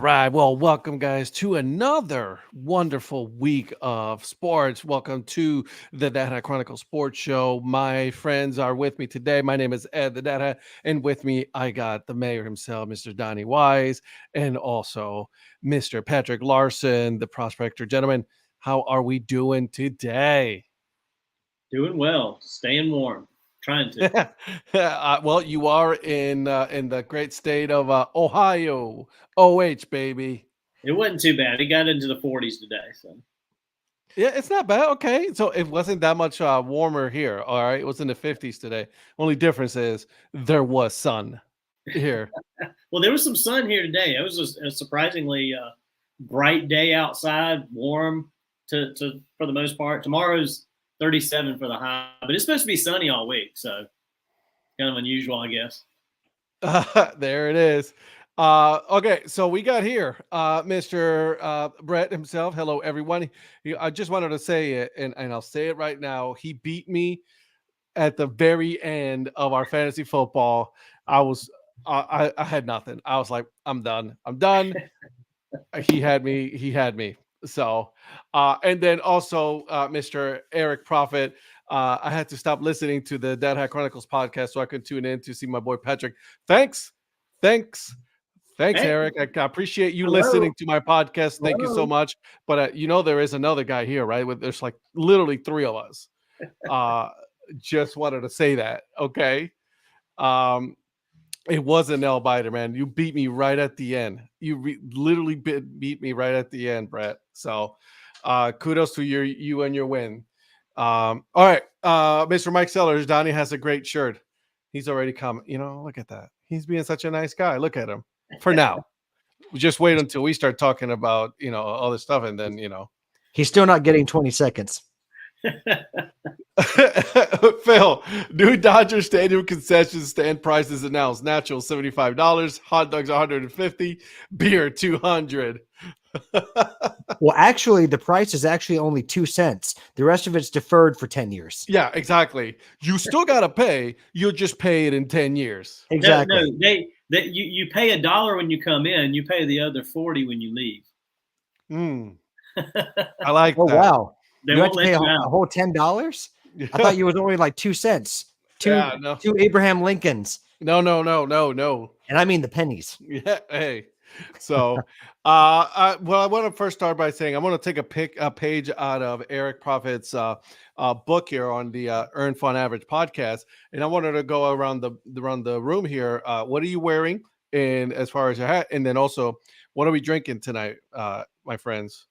right. Well, welcome, guys, to another wonderful week of sports. Welcome to the Dad Hat Chronicle Sports Show. My friends are with me today. My name is Ed, the Dad Hat, and with me, I got the mayor himself, Mr. Donnie Wise, and also Mr. Patrick Larson, the Prospector. Gentlemen, how are we doing today? Doing well, staying warm, trying to. Well, you are in the great state of Ohio. OH, baby. It wasn't too bad. It got into the 40s today, so Yeah, it's not bad. Okay, so it wasn't that much warmer here. All right, it was in the 50s today. Only difference is there was sun here. well, there was some sun here today. It was a surprisingly bright day outside, warm to for the most part. Tomorrow's 37 for the high, but it's supposed to be sunny all week, so kind of unusual, I guess. There it is. Okay, so we got here Mr. Brett himself. Hello, everyone. I just wanted to say it, and I'll say it right now. He beat me at the very end of our fantasy football. I had nothing. I was like, I'm done. I'm done. He had me. He had me. So, and then also Mr. Eric Prophet. I had to stop listening to the Dad Hat Chronicles podcast so I could tune in to see my boy Patrick. Thanks, thanks, thanks, Hey, Eric. I appreciate you hello, listening to my podcast. Thank you so hello. much. But there is another guy here, right? There's like literally three of us. Uh, just wanted to say that. Okay. Um, it was a nail biter, man. You beat me right at the end. Literally beat me right at the end, Brett. So, kudos to you and your win. All right, Mr. Mike Sellers. Donnie has a great shirt. He's already come. Look at that. He's being such a nice guy. Look at him. For now, just wait until we start talking about all this stuff, and then He's still not getting 20 seconds. Phil, new Dodger Stadium concession stand prices announced. Natural $75, hot dogs $150, beer $200. Well, actually, the price is actually only 2 cents. The rest of it's deferred for 10 years. Yeah, exactly. You still gotta pay. You'll just pay it in 10 years. Exactly. No, you pay $1 when you come in. You pay the other 40 when you leave. I like Oh, that. wow. They You have won't to pay let a you out. whole $10? I thought you was only like 2 cents. Two Abraham Lincolns. No. And I mean the pennies. Yeah, hey. So, I want to first start by saying I want to take a page out of Eric Prophet's book here on the Earn Fun Average podcast, and I wanted to go around the room here. What are you wearing, and as far as your hat, and then also what are we drinking tonight, my friends?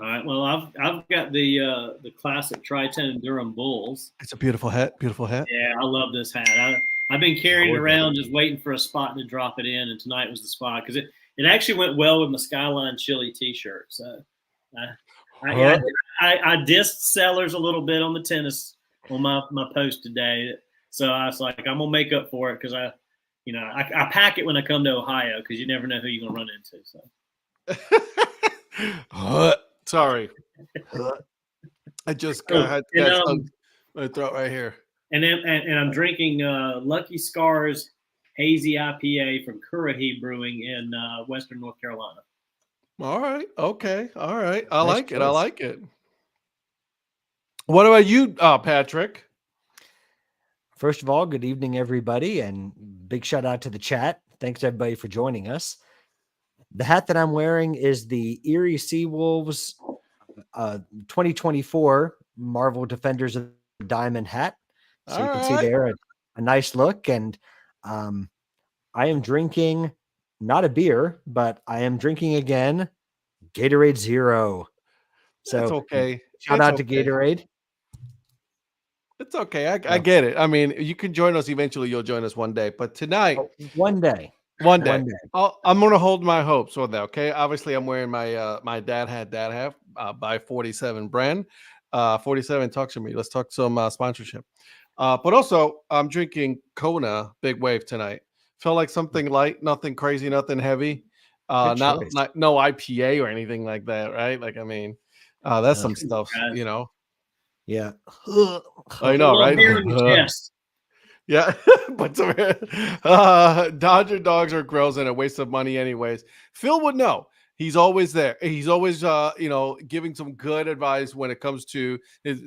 All right. Well, I've got the classic Tritone Durham Bulls. It's a beautiful hat. Beautiful hat. Yeah, I love this hat. I've been carrying it around, just waiting for a spot to drop it in, and tonight was the spot because it actually went well with my Skyline Chili T-shirt. So I dissed Sellers a little bit on the tennis on my post today. So I was like, I'm gonna make up for it because I pack it when I come to Ohio because you never know who you're gonna run into. So. Sorry, I just had my throat right here. And I'm drinking Lucky Scars Hazy IPA from Currahee Brewing in Western North Carolina. All right. Okay. All right. I Nice like it. I choice. like it. What about you, Patrick? First of all, good evening, everybody, and big shout out to the chat. Thanks, everybody, for joining us. The hat that I'm wearing is the Erie Seawolves 2024 Marvel Defenders of the Diamond hat. So you can see there a nice look. And I am drinking not a beer, but I am drinking again Gatorade Zero. So It's okay. Shout out to Gatorade. It's okay. I get it. I mean, you can join us eventually. You'll join us one day. But tonight, one day. I'm gonna hold my hopes on that. Okay. Obviously, I'm wearing my my Dad Hat by 47 brand. 47 talks to me. Let's talk some sponsorship. But also, I'm drinking Kona Big Wave tonight. Felt like something light, nothing crazy, nothing heavy. Not no IPA or anything like that, right? Like, I mean, that's some stuff, Yeah. I know, right? Yeah, but Dodger dogs are gross and a waste of money, anyways. Phil would know. He's always there. He's always, giving some good advice when it comes to his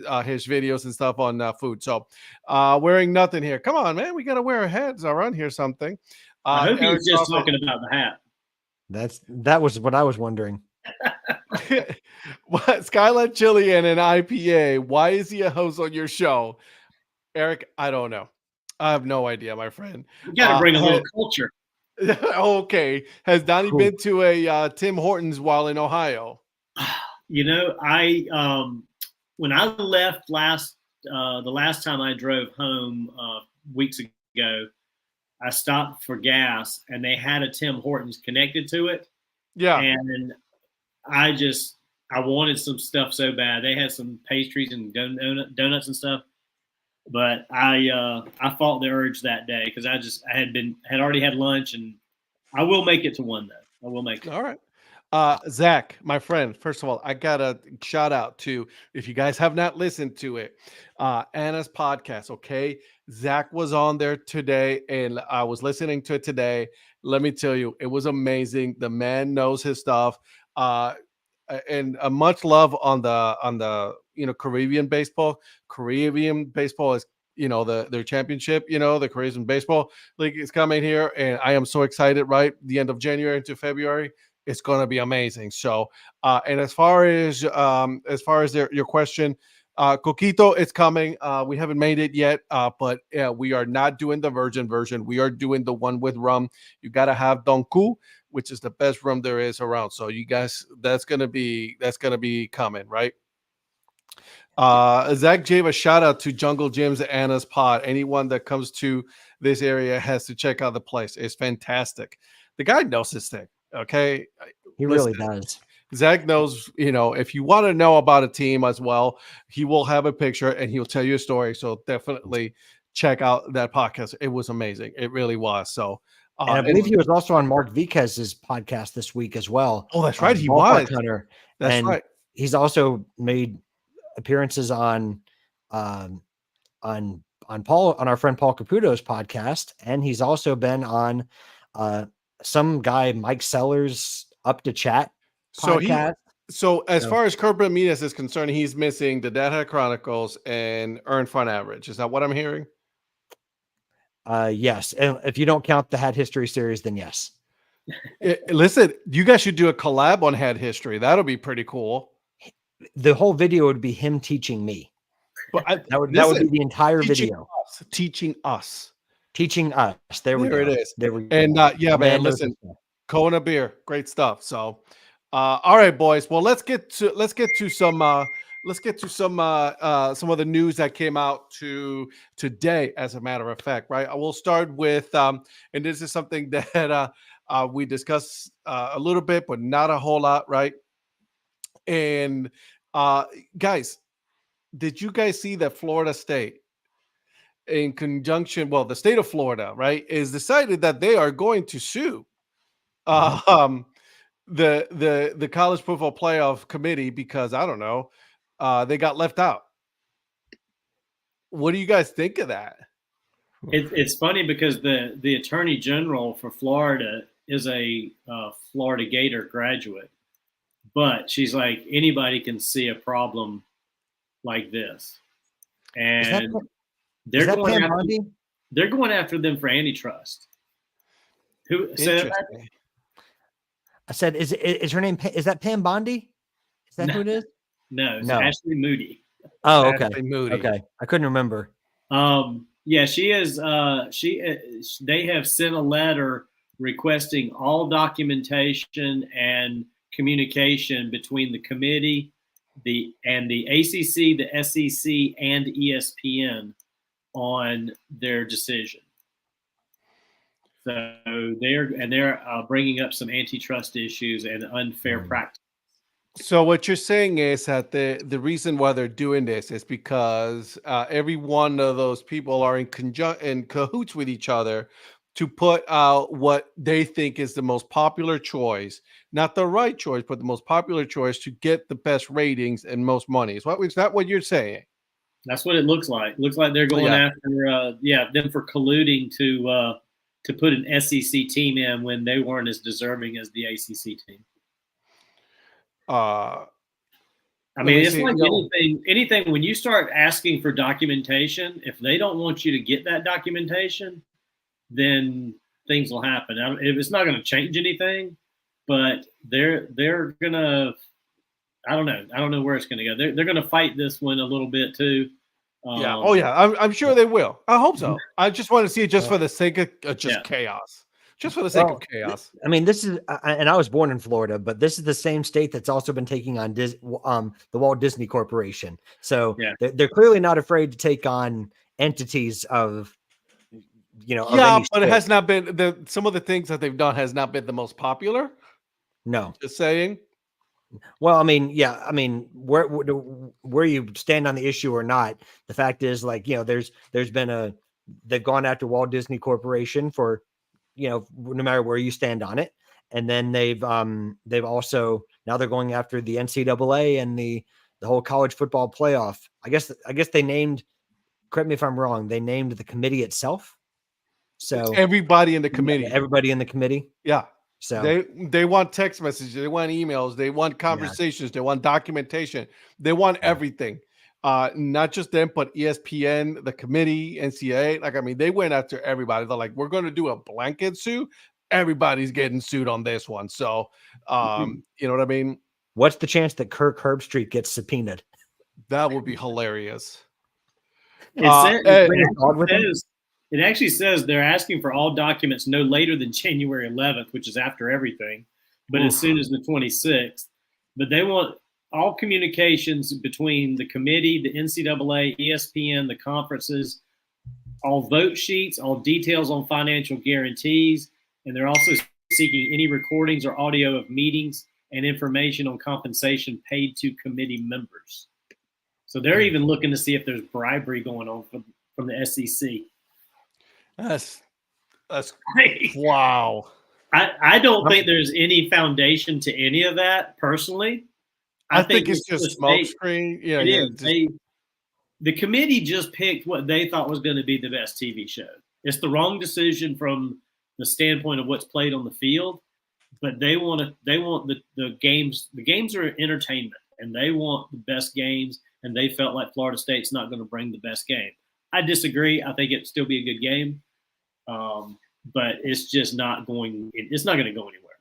videos and stuff on food. So, wearing nothing here. Come on, man. We gotta wear our heads around here. Something. I hope Eric he's just Crawford- talking about the hat. That was what I was wondering. What Skyline Chili and an IPA? Why is he a host on your show, Eric? I don't know. I have no idea, my friend. We got to bring a little culture. Okay. Has Donnie Cool. been to a Tim Hortons while in Ohio? You know, when I left the last time I drove home weeks ago, I stopped for gas and they had a Tim Hortons connected to it. Yeah. And I wanted some stuff so bad. They had some pastries and donuts and stuff. But I fought the urge that day because I had already had lunch, and I will make it to one though. I will make it. All right. Zach, my friend, first of all, I got a shout out to, if you guys have not listened to it, Anna's podcast. Okay. Zach was on there today and I was listening to it today. Let me tell you, it was amazing. The man knows his stuff. And much love on the Caribbean baseball. Caribbean baseball is their championship. The Caribbean baseball league is coming here, and I am so excited. Right, the end of January into February, it's going to be amazing. So, and as far as your question, Coquito, it's coming. We haven't made it yet, but we are not doing the virgin version. We are doing the one with rum. You got to have Don Q, which is the best rum there is around. So you guys, that's gonna be coming, right? Zach gave a shout out to Jungle Jim's Anna's Pod. Anyone that comes to this area has to check out the place. It's fantastic. The guy knows his thing. Okay, He really does. Zach knows, if you want to know about a team as well, he will have a picture and he'll tell you a story. So definitely check out that podcast. It was amazing. It really was. So. And I believe he was also on Mark Viquez's podcast this week as well. Oh, that's right. He Ballpark was. Hunter. That's right. He's also made appearances on Paul, on our friend Paul Caputo's podcast, and he's also been on some guy Mike Sellers' Up to Chat podcast. So as far as Kurt Bermudez is concerned, he's missing the Dad Hat Chronicles and Earned Fun Average. Is that what I'm hearing? Yes. And if you don't count the Hat History series, then yes. Listen, you guys should do a collab on Hat History. That'll be pretty cool. The whole video would be him teaching me. But that would be the entire video. Teaching us. There we go. It is. There we go. And man, listen, Kona beer, great stuff. So, all right, boys. Well, let's get to some of the news that came out today, as a matter of fact, right? I will start with, and this is something that we discussed a little bit, but not a whole lot, right? And guys, did you guys see that Florida State, in conjunction, the state of Florida, right, is decided that they are going to sue the college football playoff committee because, I don't know, they got left out. What do you guys think of that? It's funny because the attorney general for Florida is a Florida Gator graduate, but she's like, anybody can see a problem like this, and they're going after them for antitrust. Who said that? I said, is her name? Is that Pam Bondi? Is that who it is? No, it's Ashley Moody. Oh, okay. Ashley Moody. Okay, I couldn't remember. Yeah, she is. They have sent a letter requesting all documentation and communication between the committee, the ACC, the SEC, and ESPN on their decision. So they're bringing up some antitrust issues and unfair practice. So what you're saying is that the reason why they're doing this is because every one of those people are in cahoots with each other to put out what they think is the most popular choice, not the right choice, but the most popular choice to get the best ratings and most money. Is that what you're saying? That's what it looks like. Looks like they're going after them for colluding to put an SEC team in when they weren't as deserving as the ACC team. I mean, it's like anything when you start asking for documentation, if they don't want you to get that documentation, then things will happen. It's not going to change anything, but they're gonna. I don't know where it's going to go. They're going to fight this one a little bit too. Yeah. Oh yeah. I'm sure they will. I hope so. I just want to see it just for the sake of chaos. Just for the sake of chaos. I mean, this is, and I was born in Florida, but this is the same state that's also been taking on the Walt Disney Corporation. So they're clearly not afraid to take on entities of, but it has not been some of the things that they've done has not been the most popular. No, just saying. Well, I mean, where you stand on the issue or not, the fact is, like, there's been they've gone after Walt Disney Corporation for, no matter where you stand on it. And then they've also, now they're going after the NCAA and the whole college football playoff. I guess they named, correct me if I'm wrong, they named the committee itself. So everybody in the committee. Yeah. So they want text messages, they want emails, they want conversations, they want documentation, they want everything. Not just them, but ESPN, the committee, NCAA. Like, I mean, they went after everybody. They're like, we're going to do a blanket sue. Everybody's getting sued on this one. So, you know what I mean? What's the chance that Kirk Herbstreit gets subpoenaed? That would be hilarious. It actually says they're asking for all documents no later than January 11th, which is after everything, but as soon as the 26th. But they want all communications between the committee, the NCAA, ESPN, the conferences, all vote sheets, all details on financial guarantees, and they're also seeking any recordings or audio of meetings and information on compensation paid to committee members. So they're even looking to see if there's bribery going on from the SEC. That's wow. I don't think there's any foundation to any of that personally. I think it's just smokescreen. Yeah, it is. The committee just picked what they thought was going to be the best TV show. It's the wrong decision from the standpoint of what's played on the field, but they want the games. The games are entertainment, and they want the best games. And they felt like Florida State's not going to bring the best game. I disagree. I think it'd still be a good game. But it's just not going. It's not going to go anywhere.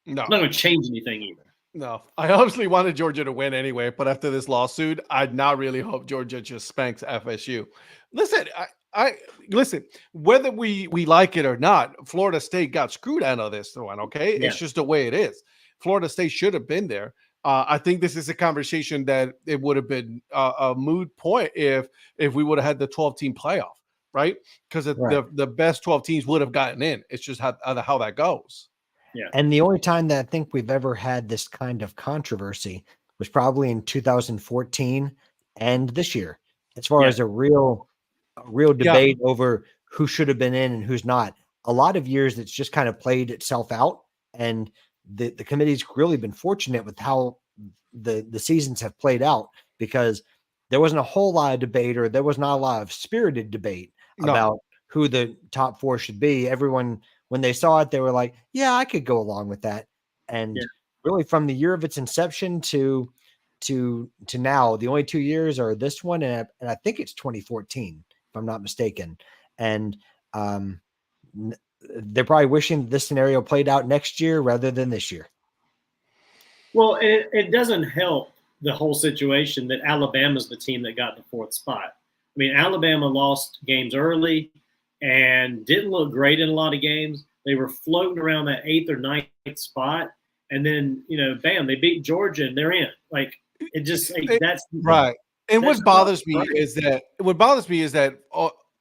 No, it's not going to change anything either. No, I honestly wanted Georgia to win anyway, but after this lawsuit, I'd not really hope Georgia just spanks FSU. Listen, I listen. Whether we like it or not, Florida State got screwed out of this one. Okay, it's just the way it is. Florida State should have been there. I think this is a conversation that it would have been a moot point if we would have had the 12-team playoff. Right, because the best 12 teams would have gotten in. It's just how that goes. Yeah. And the only time that I think we've ever had this kind of controversy was probably in 2014 and this year, as far as a real debate over who should have been in and who's not. A lot of years it's just kind of played itself out, and the committee's really been fortunate with how the seasons have played out, because there wasn't a whole lot of debate, or there was not a lot of spirited debate about who the top four should be. Everyone, when they saw it, they were like, yeah, I could go along with that. And really, from the year of its inception to now, the only 2 years are this one, and I think it's 2014, if I'm not mistaken. And they're probably wishing this scenario played out next year rather than this year. Well, it doesn't help the whole situation that Alabama's the team that got the fourth spot. I mean, Alabama lost games early and didn't look great in a lot of games. They were floating around that 8th or 9th spot, and then bam, they beat Georgia and they're in. Like, it just that's right. And what bothers me is that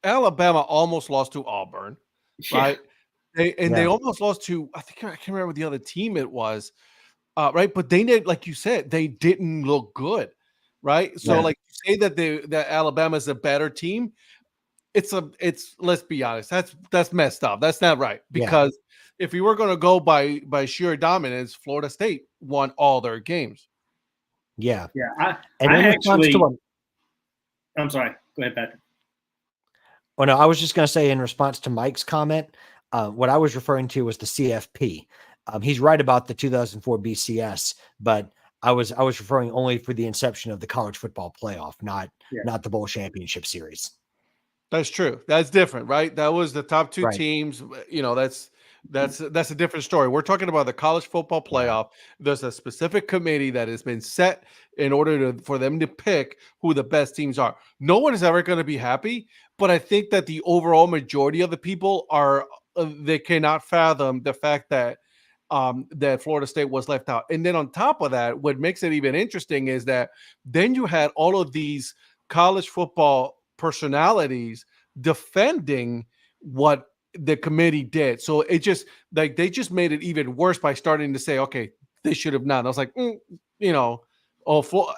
Alabama almost lost to Auburn, right? They almost lost to, I can't remember the other team it was, right? But they did, like you said, they didn't look good, right? So like you say that Alabama is a better team. It's let's be honest, that's messed up. That's not right, because if we were going to go by sheer dominance, Florida State won all their games. Yeah. Yeah. And when it comes to I'm sorry. Go ahead, Patrick. Oh, no, I was just going to say in response to Mike's comment, what I was referring to was the CFP. He's right about the 2004 BCS, but I was referring only for the inception of the college football playoff, not the bowl championship series. That's true. That's different, right? That was the top two Right. teams. That's a different story. We're talking about the college football playoff. There's a specific committee that has been set in order for them to pick who the best teams are. No one is ever going to be happy, but I think that the overall majority of the people are they cannot fathom the fact that that Florida State was left out. And then on top of that, what makes it even interesting is that then you had all of these college football personalities defending what the committee did. So it just like they just made it even worse by starting to say, okay, they should have not. And I was like,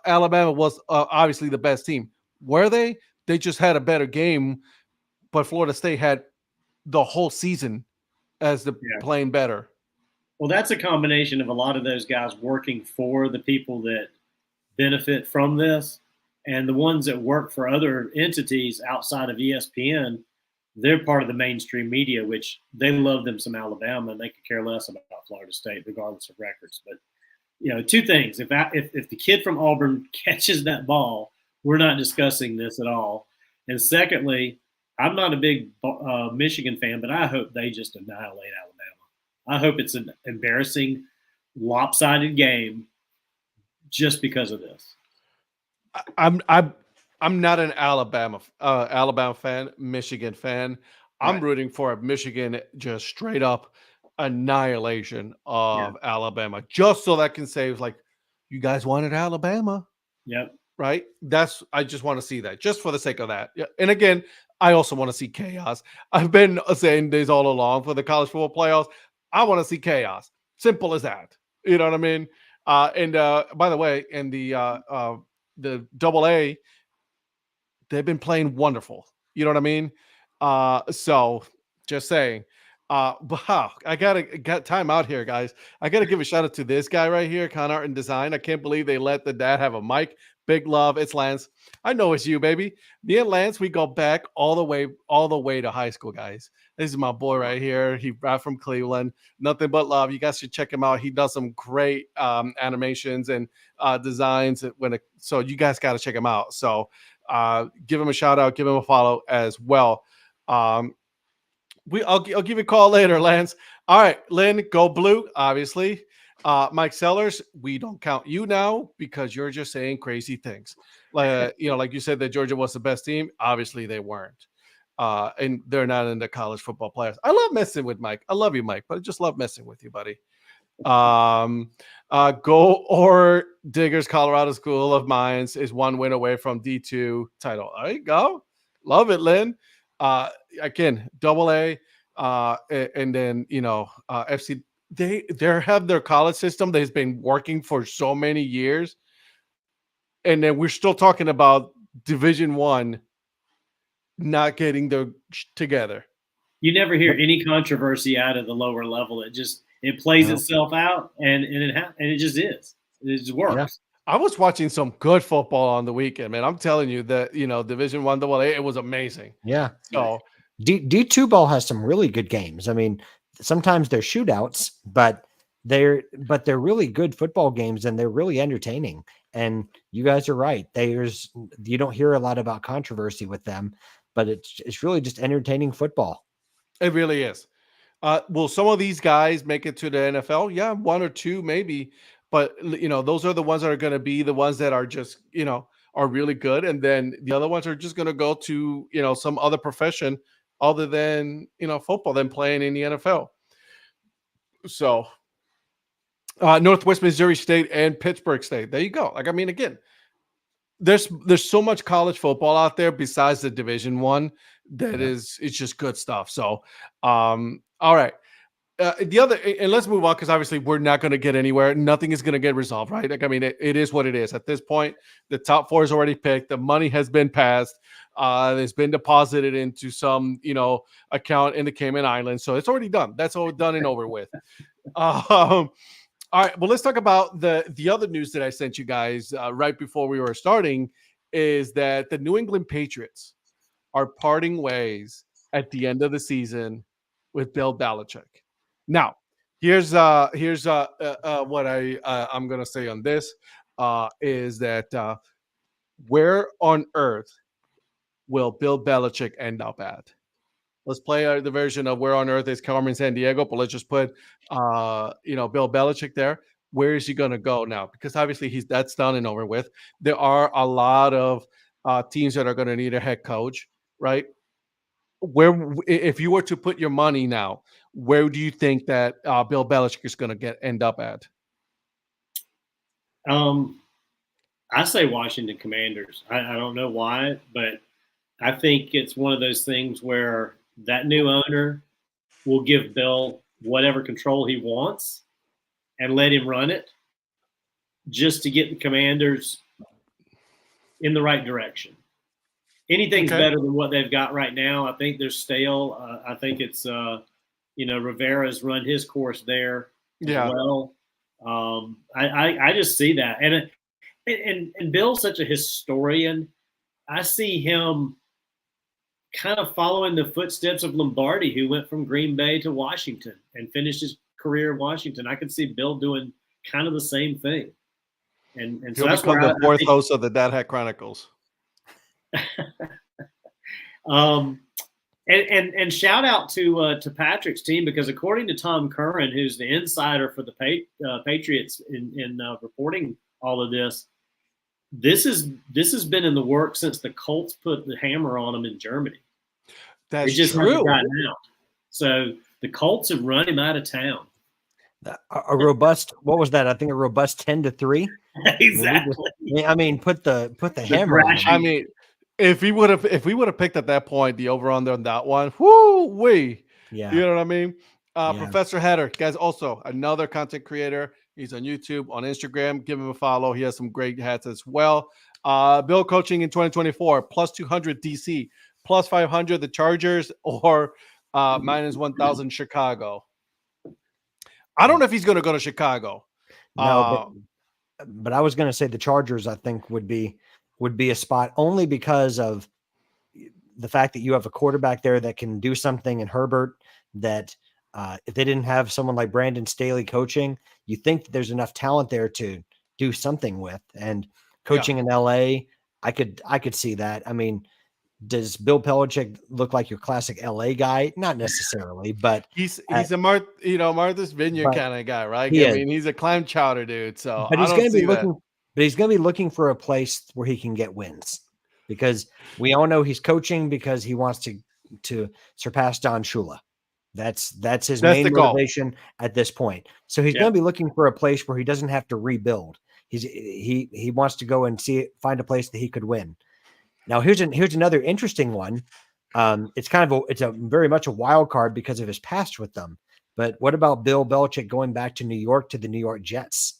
Alabama was obviously the best team. Were they? They just had a better game, but Florida State had the whole season as the playing better. Well, that's a combination of a lot of those guys working for the people that benefit from this, and the ones that work for other entities outside of ESPN. They're part of the mainstream media, which they love them some Alabama, and they could care less about Florida State, regardless of records. But two things: if the kid from Auburn catches that ball, we're not discussing this at all. And secondly, I'm not a big Michigan fan, but I hope they just annihilate Alabama. I hope it's an embarrassing, lopsided game just because of this. I'm not an Alabama fan, Michigan fan. I'm rooting for a Michigan just straight up annihilation of Alabama, just so that can say, like, you guys wanted Alabama. Yep. Right. I just want to see that just for the sake of that. Yeah. And again, I also want to see chaos. I've been saying this all along for the college football playoffs. I want to see chaos. Simple as that. You know what I mean? And by the way, in the AA, they've been playing wonderful. You know what I mean? So just saying. Wow, I got time out here, guys. I gotta give a shout out to this guy right here, Con Art and Design. I can't believe they let the dad have a mic. Big love. It's Lance. I know it's you, baby. Me and Lance, we go back all the way to high school, guys. This is my boy right here. He brought from Cleveland. Nothing but love. You guys should check him out. He does some great animations and designs. So you guys got to check him out. So give him a shout out. Give him a follow as well. I'll give you a call later, Lance. All right, Lynn, go blue, obviously. Mike Sellers, we don't count you now because you're just saying crazy things. Like you said that Georgia was the best team. Obviously, they weren't. And they're not in the college football playoffs. I love messing with Mike. I love you, Mike, but I just love messing with you, buddy. Go or Diggers, Colorado School of Mines is one win away from D2 title. There you go. Love it, Lynn. Again, AA, and then FC. They have their college system that has been working for so many years, and then we're still talking about Division I not getting their together. You never hear any controversy out of the lower level. It plays itself out, and it just is. It just works. Yeah. I was watching some good football on the weekend, man. I'm telling you that Division I AA, it was amazing. Yeah. So D2 ball has some really good games. I mean, sometimes they're shootouts, but they're really good football games, and they're really entertaining. And you guys are right. You don't hear a lot about controversy with them, but it's really just entertaining football. It really is. Will some of these guys make it to the NFL? Yeah, one or two maybe, but those are the ones that are going to be the ones that are just are really good, and then the other ones are just going to go to some other profession other than football, than playing in the NFL. So Northwest Missouri State and Pittsburgh State. There you go. Like, I mean, again, there's so much college football out there besides the Division I that it's just good stuff. So all right. The other, and let's move on, because obviously we're not going to get anywhere. Nothing is going to get resolved, right? Like, I mean, it is what it is. At this point, the top four is already picked. The money has been passed. It's been deposited into some, account in the Cayman Islands. So it's already done. That's all done and over with. All right. Well, let's talk about the other news that I sent you guys right before we were starting. is that the New England Patriots are parting ways at the end of the season with Bill Belichick. Now, here's what I'm gonna say on this is that where on earth will Bill Belichick end up at? Let's play the version of where on earth is Carmen San Diego, but let's just put Bill Belichick there. Where is he going to go now? Because obviously that's done and over with. There are a lot of teams that are going to need a head coach, right? Where, if you were to put your money now, where do you think that Bill Belichick is going to end up at? I say Washington Commanders. I don't know why, but I think it's one of those things where that new owner will give Bill whatever control he wants and let him run it just to get the Commanders in the right direction. Anything's better than what they've got right now. I think they're stale. I think it's, Rivera's run his course there as well. I just see that. And Bill's such a historian. I see him kind of following the footsteps of Lombardi, who went from Green Bay to Washington and finished his career in Washington. I could see Bill doing kind of the same thing. And so that's become the fourth host of the Dad Hat Chronicles. And shout out to Patrick's team, because according to Tom Curran, who's the insider for the Patriots in reporting all of this, this has been in the works since the Colts put the hammer on them in Germany. That's true. Gotten out. So the Colts have run him out of town. A robust, what was that? I think a robust 10-3. Exactly. I mean, put the hammer on him. I mean, if we would have picked at that point the over under on that one, whoo-wee. Yeah. You know what I mean? Professor Hatter, guys, also another content creator. He's on YouTube, on Instagram. Give him a follow. He has some great hats as well. Bill coaching in 2024, plus 200 DC, plus 500 the Chargers, or minus 1,000 Chicago. I don't know if he's going to go to Chicago. No, but I was going to say the Chargers, I think, would be a spot only because of the fact that you have a quarterback there that can do something in Herbert that if they didn't have someone like Brandon Staley coaching, you think that there's enough talent there to do something with. And coaching in LA, I could see that. I mean, does Bill Belichick look like your classic LA guy? Not necessarily, but he's a Martha's Vineyard kind of guy, right? I mean, he's a clam chowder dude. So but he's going to be looking. But he's going to be looking for a place where he can get wins, because we all know he's coaching because he wants to surpass Don Shula. That's his main motivation at this point. So he's going to be looking for a place where he doesn't have to rebuild. He wants to go and find a place that he could win. Now here's another interesting one. It's a very much a wild card because of his past with them. But what about Bill Belichick going back to New York to the New York Jets?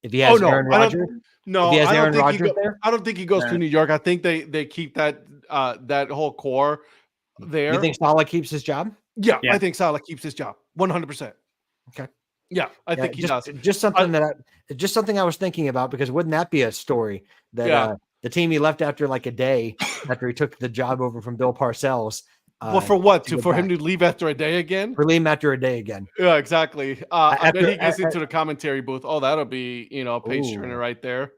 If he has Aaron Rodgers? I don't think he goes to New York. I think they keep that whole core there. You think Saleh keeps his job? Yeah, I think Saleh keeps his job 100%. Okay. Yeah, I think he does. Just something I was thinking about, because wouldn't that be a story that the team he left after like a day after he took the job over from Bill Parcells. Well, for what? For him to leave after a day again? For leave after a day again. Yeah, exactly. I bet he gets into the commentary booth. Oh, that'll be, a page turner right there.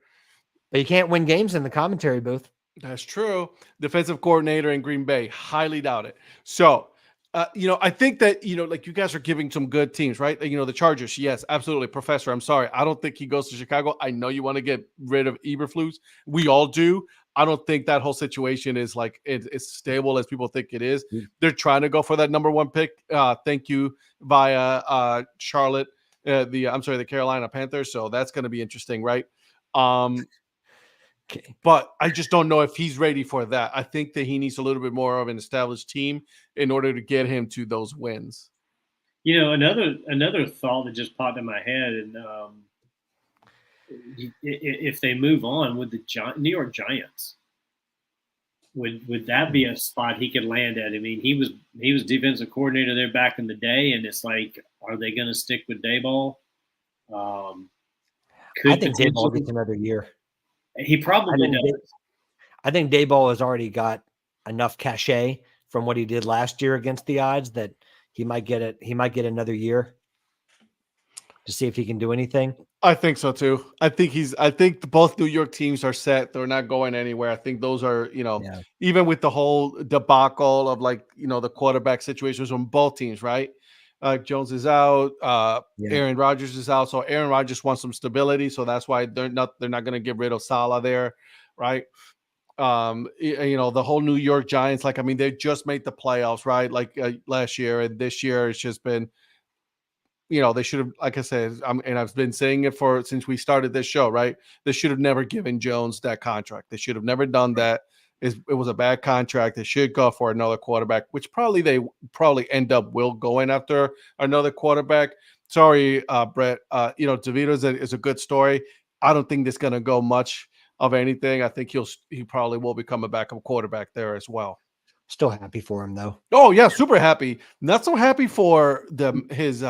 But you can't win games in the commentary booth. That's true. Defensive coordinator in Green Bay. Highly doubt it. So, I think that, like you guys are giving some good teams, right? The Chargers. Yes, absolutely. Professor, I'm sorry. I don't think he goes to Chicago. I know you want to get rid of Eberflus. We all do. I don't think that whole situation is like it's stable as people think it is. They're trying to go for that number one pick. Thank you via Charlotte, the Carolina Panthers. So that's going to be interesting, right? Okay. But I just don't know if he's ready for that. I think that he needs a little bit more of an established team in order to get him to those wins. Another thought that just popped in my head, and if they move on with the New York Giants, would that be a spot he could land at? I mean, he was defensive coordinator there back in the day, and it's like, are they going to stick with Daboll? I think Daboll gets another year. He probably does. I think Dayball has already got enough cachet from what he did last year against the odds that he might get it. He might get another year to see if he can do anything. I think so too. I think both New York teams are set. They're not going anywhere. I think those are, Yeah. even with the whole debacle of the quarterback situations on both teams, right? Jones is out. Yeah. Aaron Rodgers is out. So Aaron Rodgers wants some stability. So that's why they're not going to get rid of Salah there, right? The whole New York Giants, they just made the playoffs, right? Last year, and this year it's just been, they should have, like I said, and I've been saying it since we started this show, right? They should have never given Jones that contract. They should have never done that. It was a bad contract. They should go for another quarterback, which they end up going after another quarterback. Sorry, Brett. DeVito is a good story. I don't think there's going to go much of anything. I think he probably will become a backup quarterback there as well. Still happy for him though. Oh yeah, super happy. Not so happy for his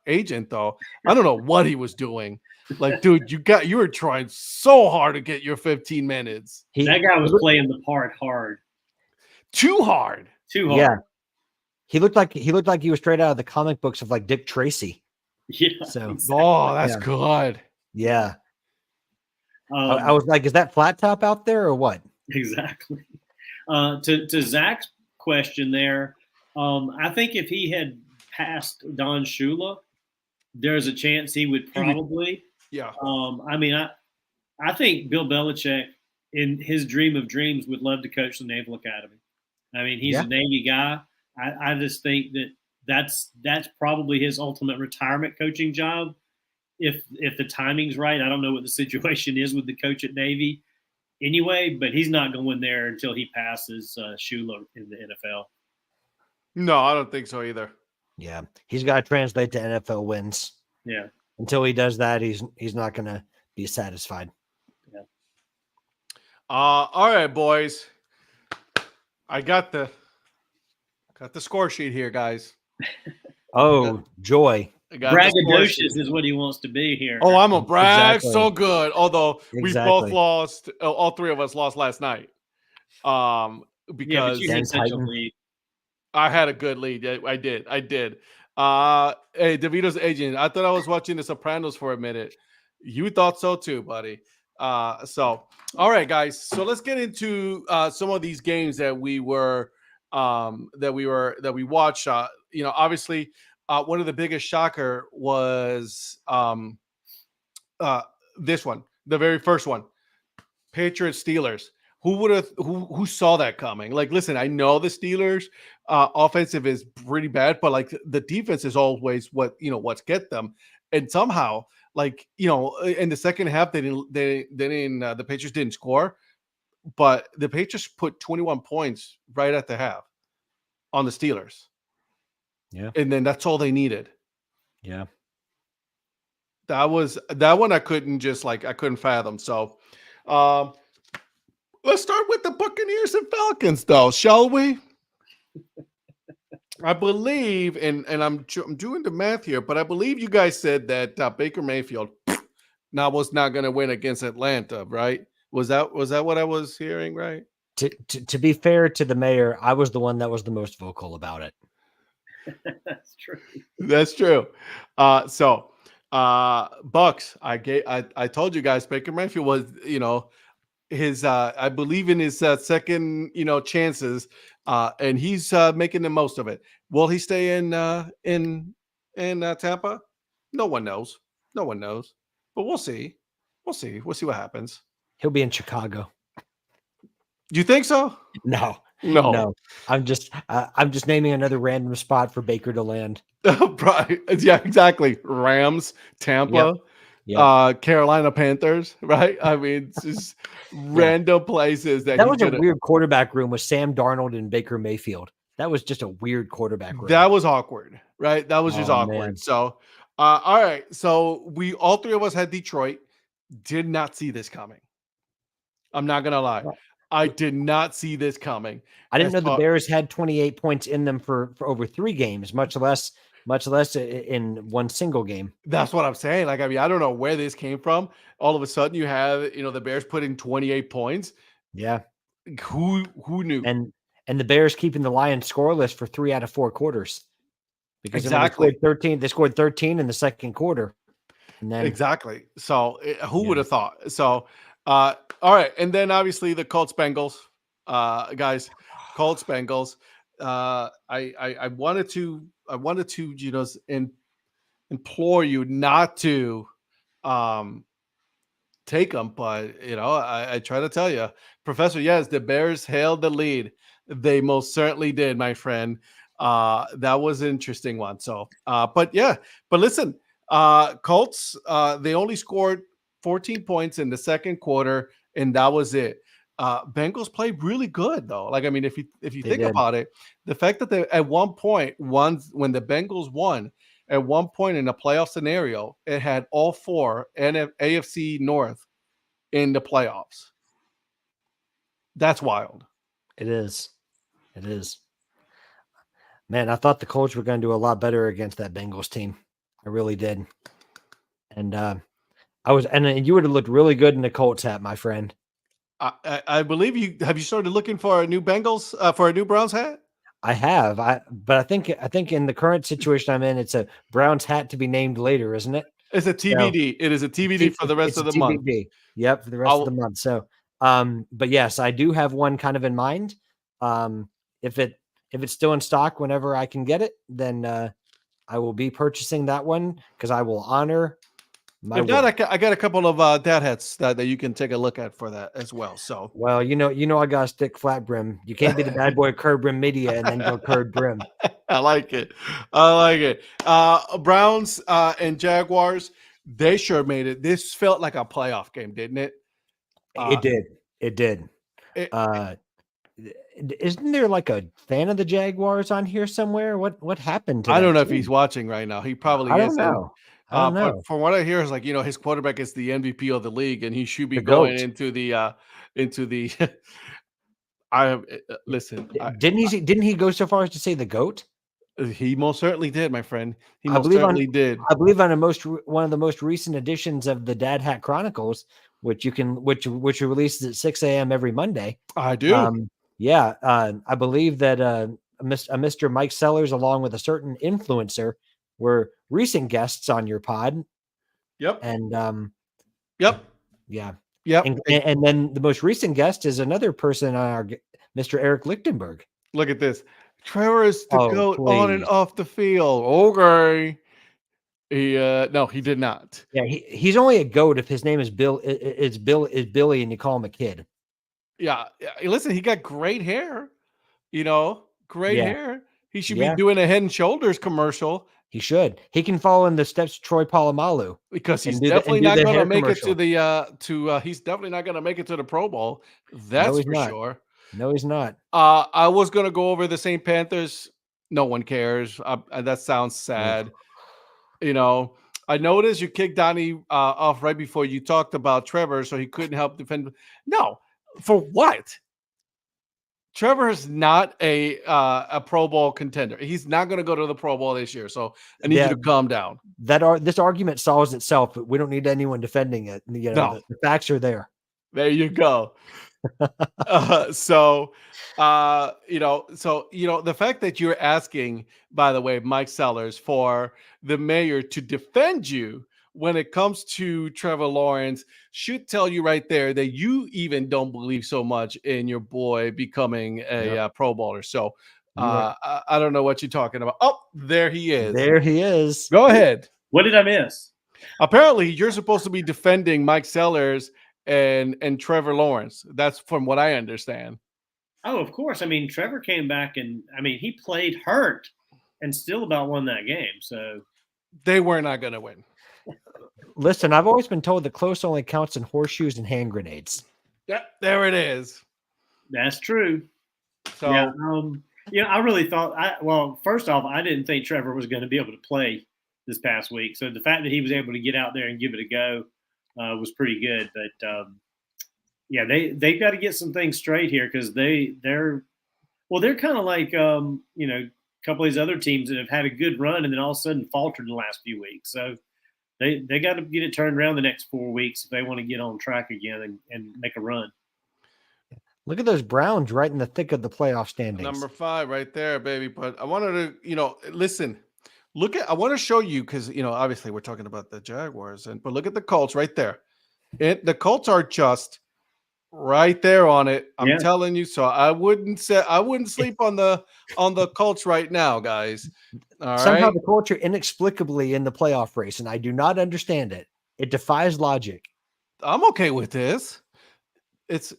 agent though. I don't know what he was doing. Dude, you were trying so hard to get your 15 minutes. That guy was playing the part hard. Too hard. Yeah. He looked like he was straight out of the comic books of Dick Tracy. Yeah. So exactly. Oh, that's good. Yeah. I was like, is that flat top out there or what? Exactly. To Zach's question there, I think if he had passed Don Shula, there's a chance he would probably. Yeah. I think Bill Belichick, in his dream of dreams, would love to coach the Naval Academy. He's a Navy guy. I just think that's probably his ultimate retirement coaching job. If the timing's right, I don't know what the situation is with the coach at Navy anyway, but he's not going there until he passes Shula in the NFL. No, I don't think so either. Yeah, he's got to translate to NFL wins. Yeah. Until he does that, he's not going to be satisfied. Yeah. All right, boys. I got the score sheet here, guys. Oh, joy. Braggadocious is what he wants to be here. Oh, I'm a brag. Exactly. So good. Although we both Exactly. lost, all three of us lost last night. Because you had such a lead. I had a good lead. I did. Hey, DeVito's agent. I thought I was watching The Sopranos for a minute. You thought so too, buddy. So all right, guys. So let's get into some of these games that we watched. Obviously, one of the biggest shocker was this one, the very first one, Patriots Steelers. Who saw that coming? Listen, I know the Steelers offensive is pretty bad, but the defense is always what's get them. And somehow, in the second half, the Patriots didn't score, but the Patriots put 21 points right at the half on the Steelers. Yeah. And then that's all they needed. Yeah. That one I couldn't fathom. So, let's start with the Buccaneers and Falcons, though, shall we? I believe, and I'm doing the math here, but I believe you guys said that Baker Mayfield was not going to win against Atlanta, right? Was that what I was hearing, right? To be fair to the mayor, I was the one that was the most vocal about it. That's true. That's true. Bucks. I told you guys Baker Mayfield was, his I believe in his second chances, and he's making the most of it. Will he stay in Tampa? No one knows, but we'll see what happens. He'll be in Chicago. Do you think so? No. I'm just naming another random spot for Baker to land. Right. Yeah, exactly. Rams, Tampa. Yep. Carolina Panthers, right? It's just random places that was a weird quarterback room with Sam Darnold and Baker Mayfield. That was just a weird quarterback room. That was awkward, right? That was just awkward. Man. So, all right. So all three of us had Detroit. Did not see this coming. I'm not gonna lie. I did not see this coming. I didn't know the Bears had 28 points in them for over 3 games, much less in one single game. That's what I'm saying. I don't know where this came from. All of a sudden you have, the Bears putting 28 points. Yeah. Who knew? And the Bears keeping the Lions scoreless for 3 out of 4 quarters. Because then when Exactly. they scored 13 in the second quarter. And then Exactly. So who would have thought? So all right. And then obviously the Colts Bengals, guys, Colts Bengals. I wanted to implore you not to take them, but I try to tell you, Professor. Yes, the Bears held the lead. They most certainly did, my friend. That was an interesting one. So, but listen, Colts. They only scored 14 points in the second quarter, and that was it. Bengals played really good though. Like, I mean, if you They think did. about it, the fact that they at one point when the Bengals won. At one point in a playoff scenario, it had all four AFC North in the playoffs. That's wild. It is. It is. Man, I thought the Colts were going to do a lot better against that Bengals team. I really did. And and you would have looked really good in the Colts hat, my friend. I believe you. Have you started looking for a new for a new Browns hat? I have. But I think in the current situation I'm in, it's a Browns hat to be named later, isn't it? It's a TBD. It is a TBD for the rest of the month. Yep, for the rest of the month. So, but yes, I do have one kind of in mind. If it's still in stock whenever I can get it, then I will be purchasing that one because I will honor my If not, word. I got a couple of dad hats that you can take a look at for that as well. So, Well, I got to stick flat brim. You can't be the bad boy curved brim media and then go curved brim. I like it. I like it. Browns and Jaguars, they sure made it. This felt like a playoff game, didn't it? It did. It did. Isn't there like a fan of the Jaguars on here somewhere? What happened to I that don't know if team? he's watching right now. He probably I don't isn't. know. I don't know. But from what I hear is like, his quarterback is the MVP of the league and he should be The going GOAT. into the I listen, Didn't he go so far as to say the GOAT? he most certainly did, my friend. He I most believe certainly did. I believe on one of the most recent editions of the Dad Hat Chronicles, which releases at 6 a.m. every Monday. I do. I believe that a Mr. Mike Sellers, along with a certain influencer, were recent guests on your pod. Yep. And yep. Yeah. Yep. And then the most recent guest is another person on our Mr. Eric Lichtenberg. Look at this. Trevor is the GOAT on and off the field. Okay. No, he did not. Yeah, he's only a GOAT if his name is Bill. Is Billy, and you call him a kid. Yeah. Listen, he got great hair. Great hair. He should be doing a Head and Shoulders commercial. He should. He can follow in the steps of Troy Polamalu because he's definitely not going to make it to the he's definitely not going to make it to the Pro Bowl. That's for sure. No, he's not. I was going to go over the St. Panthers. No one cares. That sounds sad. I noticed you kicked Donnie off right before you talked about Trevor, so he couldn't help defend. No, for what? Trevor is not a Pro Bowl contender. He's not going to go to the Pro Bowl this year. So I need you to calm down. This argument solves itself, but we don't need anyone defending it. No. The facts are there. There you go. The fact that you're asking, by the way, Mike Sellers, for the mayor to defend you when it comes to Trevor Lawrence should tell you right there that you even don't believe so much in your boy becoming a Pro Bowler. So I don't know what you're talking about. Oh, there he is. There he is. Go ahead. What did I miss? Apparently, you're supposed to be defending Mike Sellers and Trevor Lawrence. That's from what I understand. Oh, of course. I mean, Trevor came back and he played hurt and still about won that game. So they were not going to win. Listen, I've always been told that close only counts in horseshoes and hand grenades. Yeah, there it is. That's true. So, I really thought first off, I didn't think Trevor was going to be able to play this past week. So the fact that he was able to get out there and give it a go was pretty good. But they've got to get some things straight here because they're kind of like a couple of these other teams that have had a good run and then all of a sudden faltered in the last few weeks. So they got to get it turned around the next 4 weeks if they want to get on track again and make a run. Look at those Browns right in the thick of the playoff standings. Number 5 right there, baby. But I wanted to, listen, I want to show you because, obviously we're talking about the Jaguars, but look at the Colts right there. The Colts are just right there on it. I'm telling you. So I wouldn't sleep on the Colts right now, guys. All Somehow right. the Colts are inexplicably in the playoff race, and I do not understand it. It defies logic. I'm okay with this. It's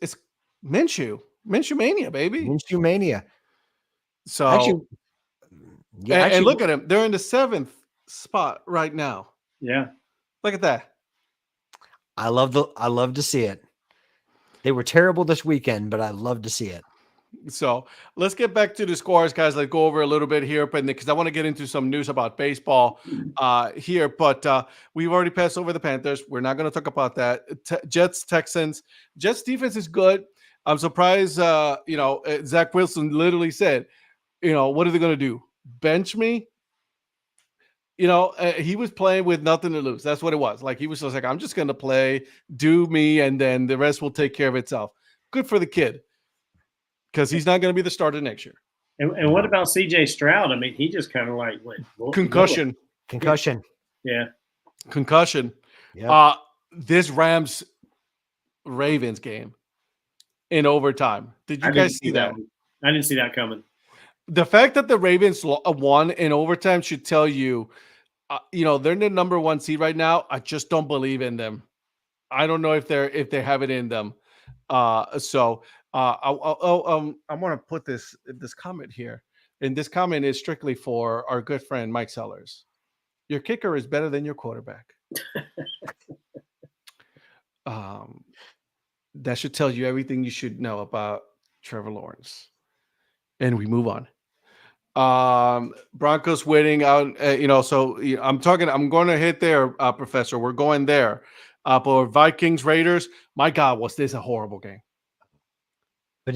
Minshew mania, baby. Minshew mania. So actually, and look at him. They're in the 7th spot right now. Yeah. Look at that. I love to see it. They were terrible this weekend, but I love to see it. So let's get back to the scores, guys. Let's go over a little bit here, but because I want to get into some news about baseball here. But we've already passed over the Panthers. We're not going to talk about that. Jets, Texans. Jets defense is good. I'm surprised. Zach Wilson literally said, what are they going to do? Bench me? He was playing with nothing to lose. That's what it was. Like he was just like, I'm just going to play, do me, and then the rest will take care of itself. Good for the kid. Because he's not going to be the starter next year. And what about C.J. Stroud? I mean, he just kind of like went concussion. Yeah. Concussion. Yeah. This Ravens game in overtime. Did you guys see that? I didn't see that coming. The fact that the Ravens won in overtime should tell you, they're the number 1 seed right now. I just don't believe in them. I don't know if they have it in them. I want to put this comment here, and this comment is strictly for our good friend Mike Sellers. Your kicker is better than your quarterback. That should tell you everything you should know about Trevor Lawrence. And we move on. Broncos winning out. So I'm going to hit there, Professor. We're going there. But Vikings Raiders. My God, was this a horrible game? But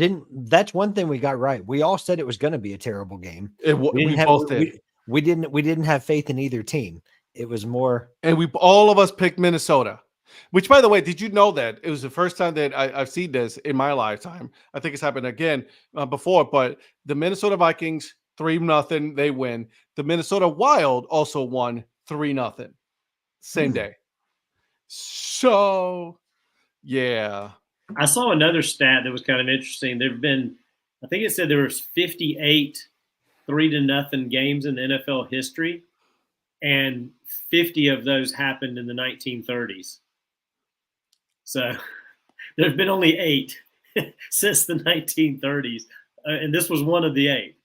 that's one thing we got right. We all said it was going to be a terrible game. We both did. We didn't have faith in either team. It was more, and all of us picked Minnesota. Which, by the way, did you know that it was the first time that I've seen this in my lifetime? I think it's happened again before. But the Minnesota Vikings 3-0, they win. The Minnesota Wild also won 3-0, same day. So, yeah. I saw another stat that was kind of interesting. There've been, I think it said there was 58 3-0 games in the NFL history, and 50 of those happened in the 1930s. So there've been only 8 since the 1930s, and this was one of the 8.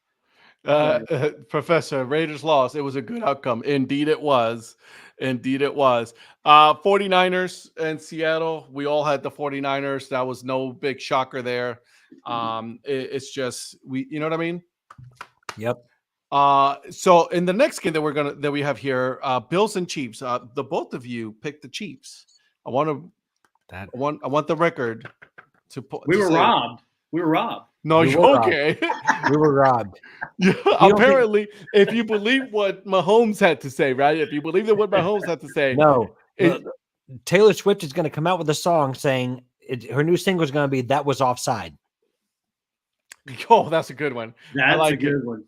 Professor, Raiders lost. It was a good outcome. Indeed it was. 49ers and Seattle. We all had the 49ers. That was no big shocker there. It's just you know what I mean? Yep. So in the next game that we have here, Bills and Chiefs. The both of you picked the Chiefs. I want the record to put. We were robbed. No, you're okay. We were robbed. Yeah, apparently, if you believe what Mahomes had to say, right? If you believe that what Mahomes had to say, no. Taylor Swift is going to come out with a song saying her new single is going to be "That Was Offside." Oh, that's a good one. That's a good one.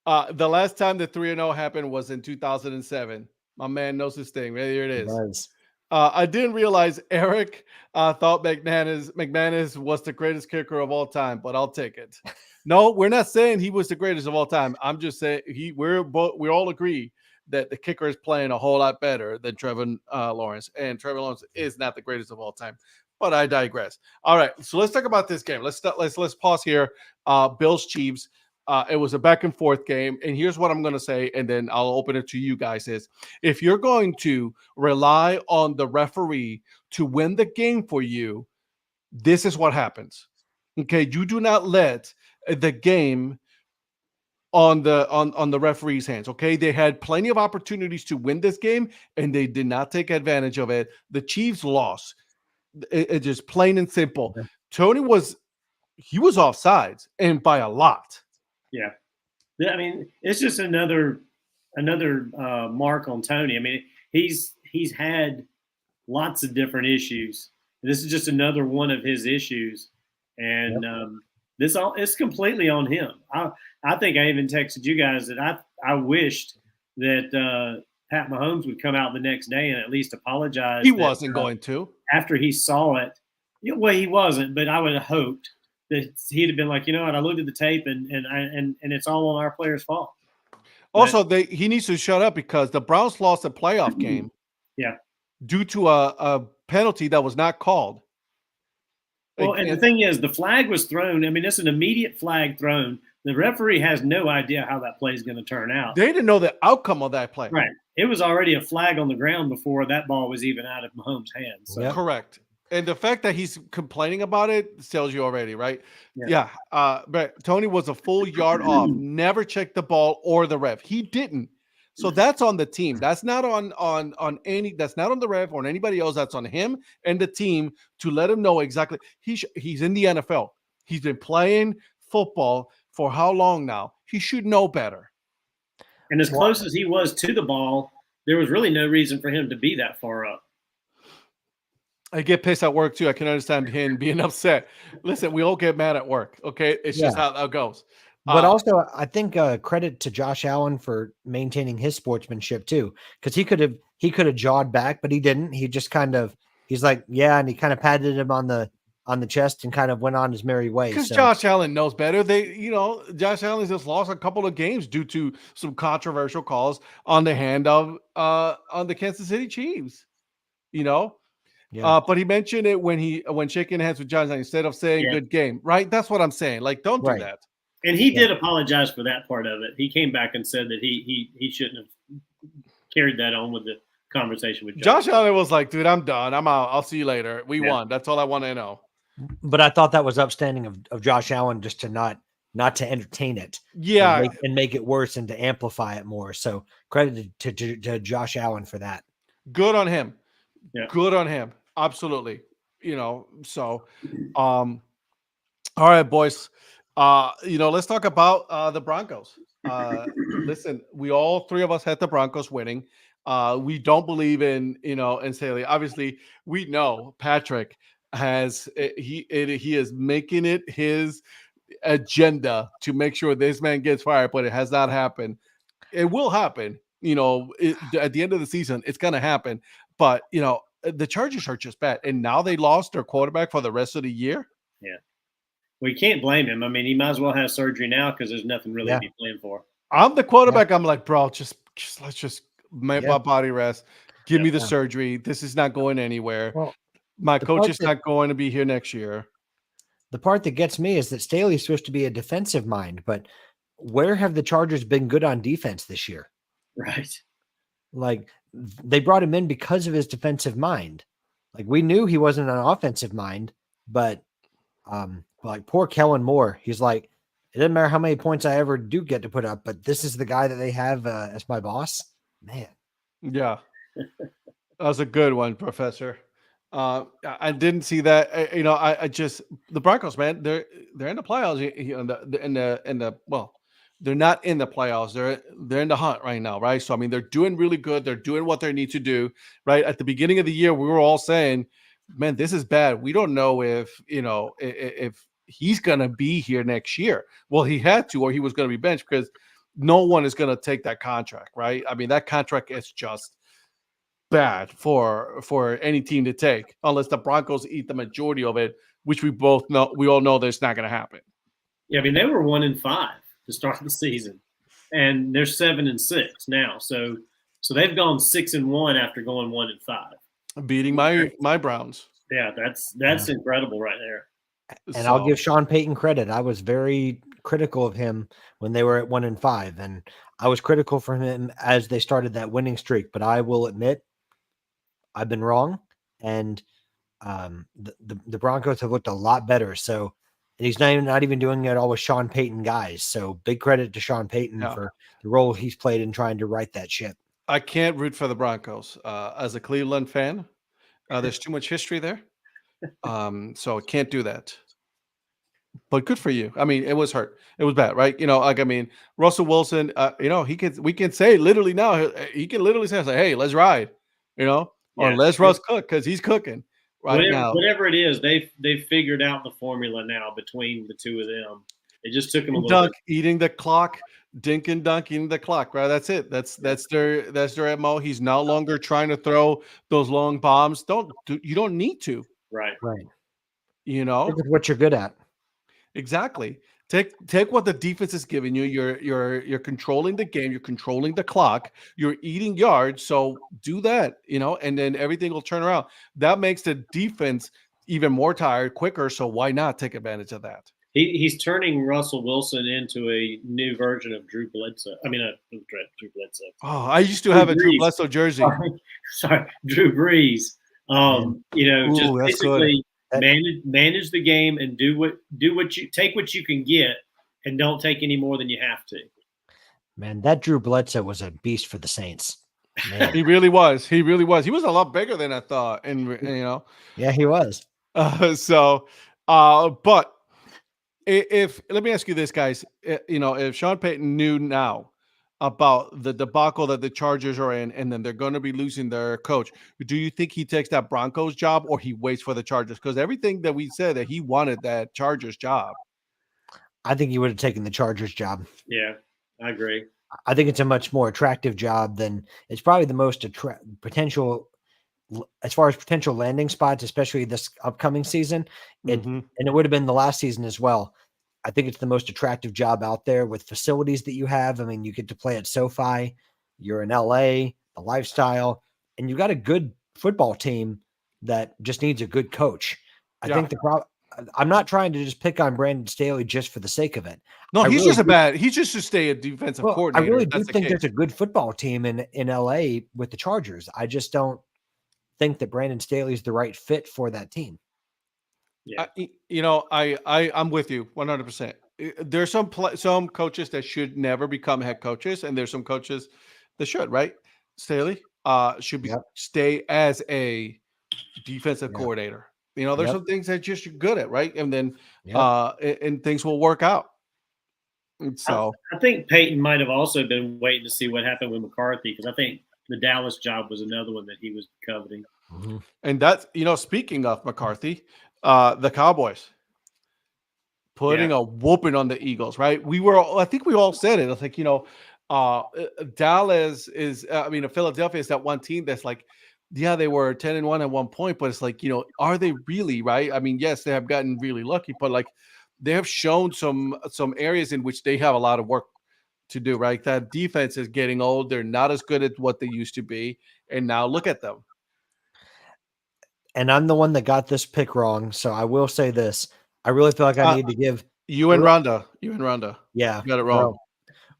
The last time the 3-0 happened was in 2007. My man knows his thing. Right here it is. I didn't realize Eric thought McManus was the greatest kicker of all time, but I'll take it. No, we're not saying he was the greatest of all time. I'm just saying we all agree that the kicker is playing a whole lot better than Trevor Lawrence, and Trevor Lawrence is not the greatest of all time. But I digress. All right, so let's talk about this game. Let's pause here. Bills Chiefs. It was a back and forth game. And here's what I'm going to say, and then I'll open it to you guys, is if you're going to rely on the referee to win the game for you, this is what happens. Okay. You do not let the game on the referee's hands. Okay. They had plenty of opportunities to win this game and they did not take advantage of it. The Chiefs lost. It just plain and simple. Okay. Tony was offsides, and by a lot. Yeah. I mean, it's just another mark on Tony. I mean, he's had lots of different issues. This is just another one of his issues. and it's completely on him. I think I even texted you guys that I wished that Pat Mahomes would come out the next day and at least apologize. He wasn't going to after he saw it. Well, he wasn't, but I would have hoped that he'd have been like, you know what, I looked at the tape and it's all on our players' fault. Also, he needs to shut up because the Browns lost a playoff game. Yeah. Due to a penalty that was not called. Well, and the thing is, the flag was thrown. I mean, it's an immediate flag thrown. The referee has no idea how that play is going to turn out. They didn't know the outcome of that play. Right. It was already a flag on the ground before that ball was even out of Mahomes' hands. So. Correct. And the fact that he's complaining about it tells you already, right? Yeah. But Tony was a full yard off, never checked the ball or the ref. He didn't. So that's on the team. That's not on any. That's not on the ref or on anybody else. That's on him and the team to let him know exactly. He's in the NFL. He's been playing football for how long now? He should know better. And as close as he was to the ball, there was really no reason for him to be that far up. I get pissed at work too. I can understand him being upset. Listen, we all get mad at work. Okay, it's just how that goes. But also, I think credit to Josh Allen for maintaining his sportsmanship too, because he could have jawed back, but he didn't. He just he's like, yeah, and he kind of patted him on the chest and kind of went on his merry way. Because Josh Allen knows better. Josh Allen just lost a couple of games due to some controversial calls on the hand of on the Kansas City Chiefs. But he mentioned it when shaking hands with Josh Allen instead of saying good game, right? That's what I'm saying. Like, don't do that. And he did apologize for that part of it. He came back and said that he shouldn't have carried that on with the conversation with Josh Allen was like, dude, I'm done. I'm out. I'll see you later. We won. That's all I want to know. But I thought that was upstanding of Josh Allen just to not to entertain it. Yeah. And make it worse and to amplify it more. So credit to Josh Allen for that. Good on him. Yeah. Good on him. Absolutely. All right, boys. Let's talk about the Broncos. Listen, all three of us had the Broncos winning. We don't believe in Staley. Obviously, we know Patrick he is making it his agenda to make sure this man gets fired, but it has not happened. It will happen. At the end of the season, it's going to happen. But the Chargers are just bad, and now they lost their quarterback for the rest of the year. Yeah. Well, you can't blame him. I mean, he might as well have surgery now because there's nothing really to be playing for. I'm the quarterback. I'm like, bro, just let's just make my body rest. Give me the surgery. This is not going anywhere. Well, my coach is not going to be here next year. The part that gets me is that Staley's supposed to be a defensive mind, but where have the Chargers been good on defense this year? Right. Like, they brought him in because of his defensive mind. Like, we knew he wasn't an offensive mind, but like poor Kellen Moore, he's like, it doesn't matter how many points I ever do get to put up, but this is the guy that they have as my boss. Man. Yeah. That was a good one, Professor. I didn't see that. I just the Broncos, man, they're in the playoffs. They're not in the playoffs. They're in the hunt right now, right? So I mean, they're doing really good. They're doing what they need to do, right? At the beginning of the year, we were all saying, man, this is bad. We don't know if he's going to be here next year. Well, he had to, or he was going to be benched because no one is going to take that contract, right? I mean, that contract is just bad for any team to take unless the Broncos eat the majority of it, which we all know that's not going to happen. Yeah, I mean, they were 1-5 to start the season, and they're 7-6 now. So they've gone 6-1 after going 1-5, beating my Browns. Yeah, that's incredible right there. And I'll give Sean Payton credit. I was very critical of him when they were at 1-5, and I was critical for him as they started that winning streak. But I will admit, I've been wrong, and the Broncos have looked a lot better. So, and he's not even doing it all with Sean Payton guys. So big credit to Sean Payton for the role he's played in trying to right that ship. I can't root for the Broncos as a Cleveland fan. There's too much history there. So I can't do that. But good for you. I mean, it was hurt. It was bad, right? Russell Wilson, we can say literally now, he can literally say, hey, let's ride, or let's Russ cook because he's cooking. right now. Whatever it is, they've figured out the formula now between the two of them. It just took them a little Dunk, bit. eating the clock, dink and dunk, eating the clock, right? That's it. That's their MO. He's no longer trying to throw those long bombs. You don't need to, Right. Right. you know? Look at what you're good at. Exactly. Take what the defense is giving you. You're controlling the game, you're controlling the clock, you're eating yards. So do that, and then everything will turn around. That makes the defense even more tired quicker. So why not take advantage of that? He's turning Russell Wilson into a new version of Drew Bledsoe. I mean, Drew Bledsoe. Oh, I used to have a Drew Bledsoe jersey. Sorry, Drew Brees. Ooh, Just that's basically manage the game and do what you take what you can get, and don't take any more than you have to. Man, that Drew Bledsoe was a beast for the Saints. Man. He really was. He really was. He was a lot bigger than I thought, and Yeah, he was. But if let me ask you this, guys, if Sean Payton knew now about the debacle that the Chargers are in, and then they're going to be losing their coach, do you think he takes that Broncos job, or he waits for the Chargers? Because everything that we said that he wanted that Chargers job. I think he would have taken the Chargers job. Yeah, I agree. I think it's a much more attractive job than it's probably the most potential as far as potential landing spots, especially this upcoming season. And it would have been the last season as well. I think it's the most attractive job out there with facilities that you have. I mean, you get to play at SoFi, you're in LA, the lifestyle, and you got a good football team that just needs a good coach. I think I'm not trying to just pick on Brandon Staley just for the sake of it. No, he's just to stay a defensive coordinator. I really do think there's a good football team in LA with the Chargers. I just don't think that Brandon Staley is the right fit for that team. Yeah. I'm with you 100%. There's some coaches that should never become head coaches, and there's some coaches that should, right? Staley should stay as a defensive coordinator. There's some things that just you're good at, right? And then and things will work out. And so I think Peyton might have also been waiting to see what happened with McCarthy, because I think the Dallas job was another one that he was coveting. Mm-hmm. And that's, speaking of McCarthy, the Cowboys putting a whooping on the Eagles, right? I think we all said it. I think, Dallas is, Philadelphia is that one team that's like, they were 10-1 at one point, but it's like, are they really, right? I mean, yes, they have gotten really lucky, but like they have shown some areas in which they have a lot of work to do, right? That defense is getting old. They're not as good at what they used to be. And now look at them. And I'm the one that got this pick wrong. So I will say this. I really feel like I need to give you and Rhonda. Yeah. You got it wrong.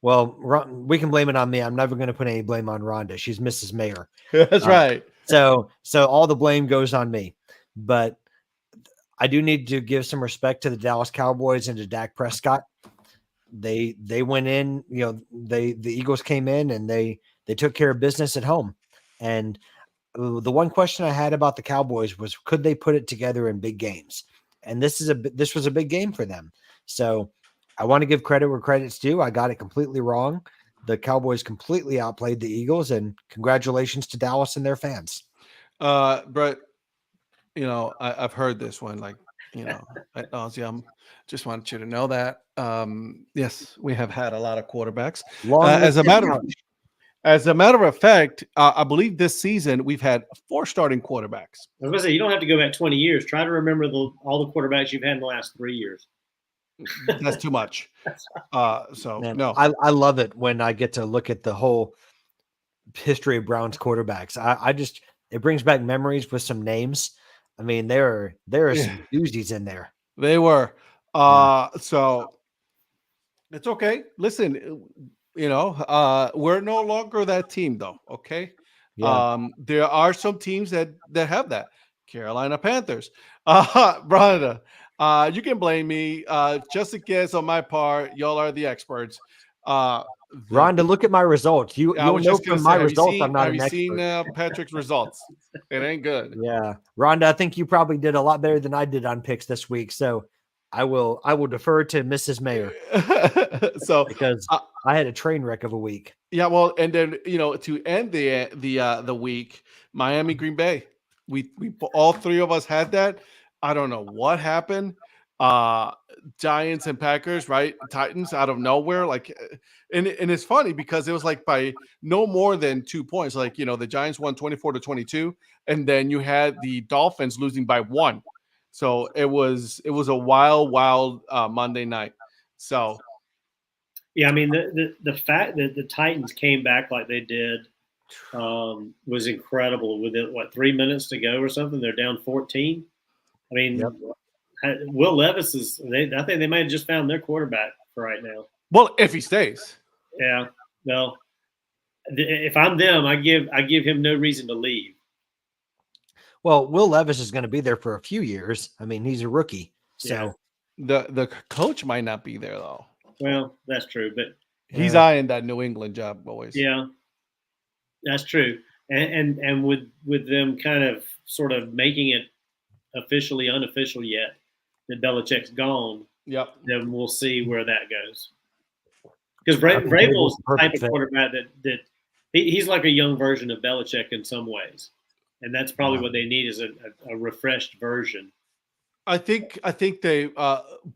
Well, we can blame it on me. I'm never going to put any blame on Rhonda. She's Mrs. Mayor. That's right. So all the blame goes on me. But I do need to give some respect to the Dallas Cowboys and to Dak Prescott. They went in, the Eagles came in and they took care of business at home. And the one question I had about the Cowboys was, could they put it together in big games? And this was a big game for them. So I want to give credit where credit's due. I got it completely wrong. The Cowboys completely outplayed the Eagles, and congratulations to Dallas and their fans. Brett, I've heard this one, like, at nauseum. Just want you to know that. Yes, we have had a lot of quarterbacks. As a matter of fact, I believe this season we've had 4 starting quarterbacks. I was going to say, you don't have to go back 20 years. Try to remember all the quarterbacks you've had in the last 3 years. That's too much. No. I love it when I get to look at the whole history of Browns quarterbacks. It brings back memories with some names. I mean, there are some doozies in there. They were. So it's okay. Listen, we're no longer that team, though. Okay. Yeah. There are some teams that have that. Carolina Panthers. Brenda, you can blame me. Just a guess on my part. Y'all are the experts. Rhonda, look at my results. You'll know from my results I'm not an expert. Have you seen Patrick's results? It ain't good. Yeah. Rhonda, I think you probably did a lot better than I did on picks this week. So I will defer to Mrs. Mayor. Because I had a train wreck of a week. Yeah, well, and then to end the week, Miami, Green Bay. We all three of us had that. I don't know what happened. Giants and Packers, right? Titans out of nowhere, and it's funny because it was like by no more than 2 points. Like, the Giants won 24-22, and then you had the Dolphins losing by 1. So it was a wild Monday night. So yeah, I mean the fact that the Titans came back like they did was incredible. With it, 3 minutes to go or something, they're down 14. I mean, Will Levis I think they might have just found their quarterback for right now. Well, if he stays. Yeah. Well, if I'm them, I give him no reason to leave. Well, Will Levis is going to be there for a few years. I mean, he's a rookie. So the coach might not be there though. Well, that's true, but he's eyeing that New England job, boys. Yeah, that's true. And with them kind of sort of making it officially unofficial yet that Belichick's gone, then we'll see where that goes. Because Vrabel's the type of quarterback that he's like a young version of Belichick in some ways, and that's probably what they need is a refreshed version. I think they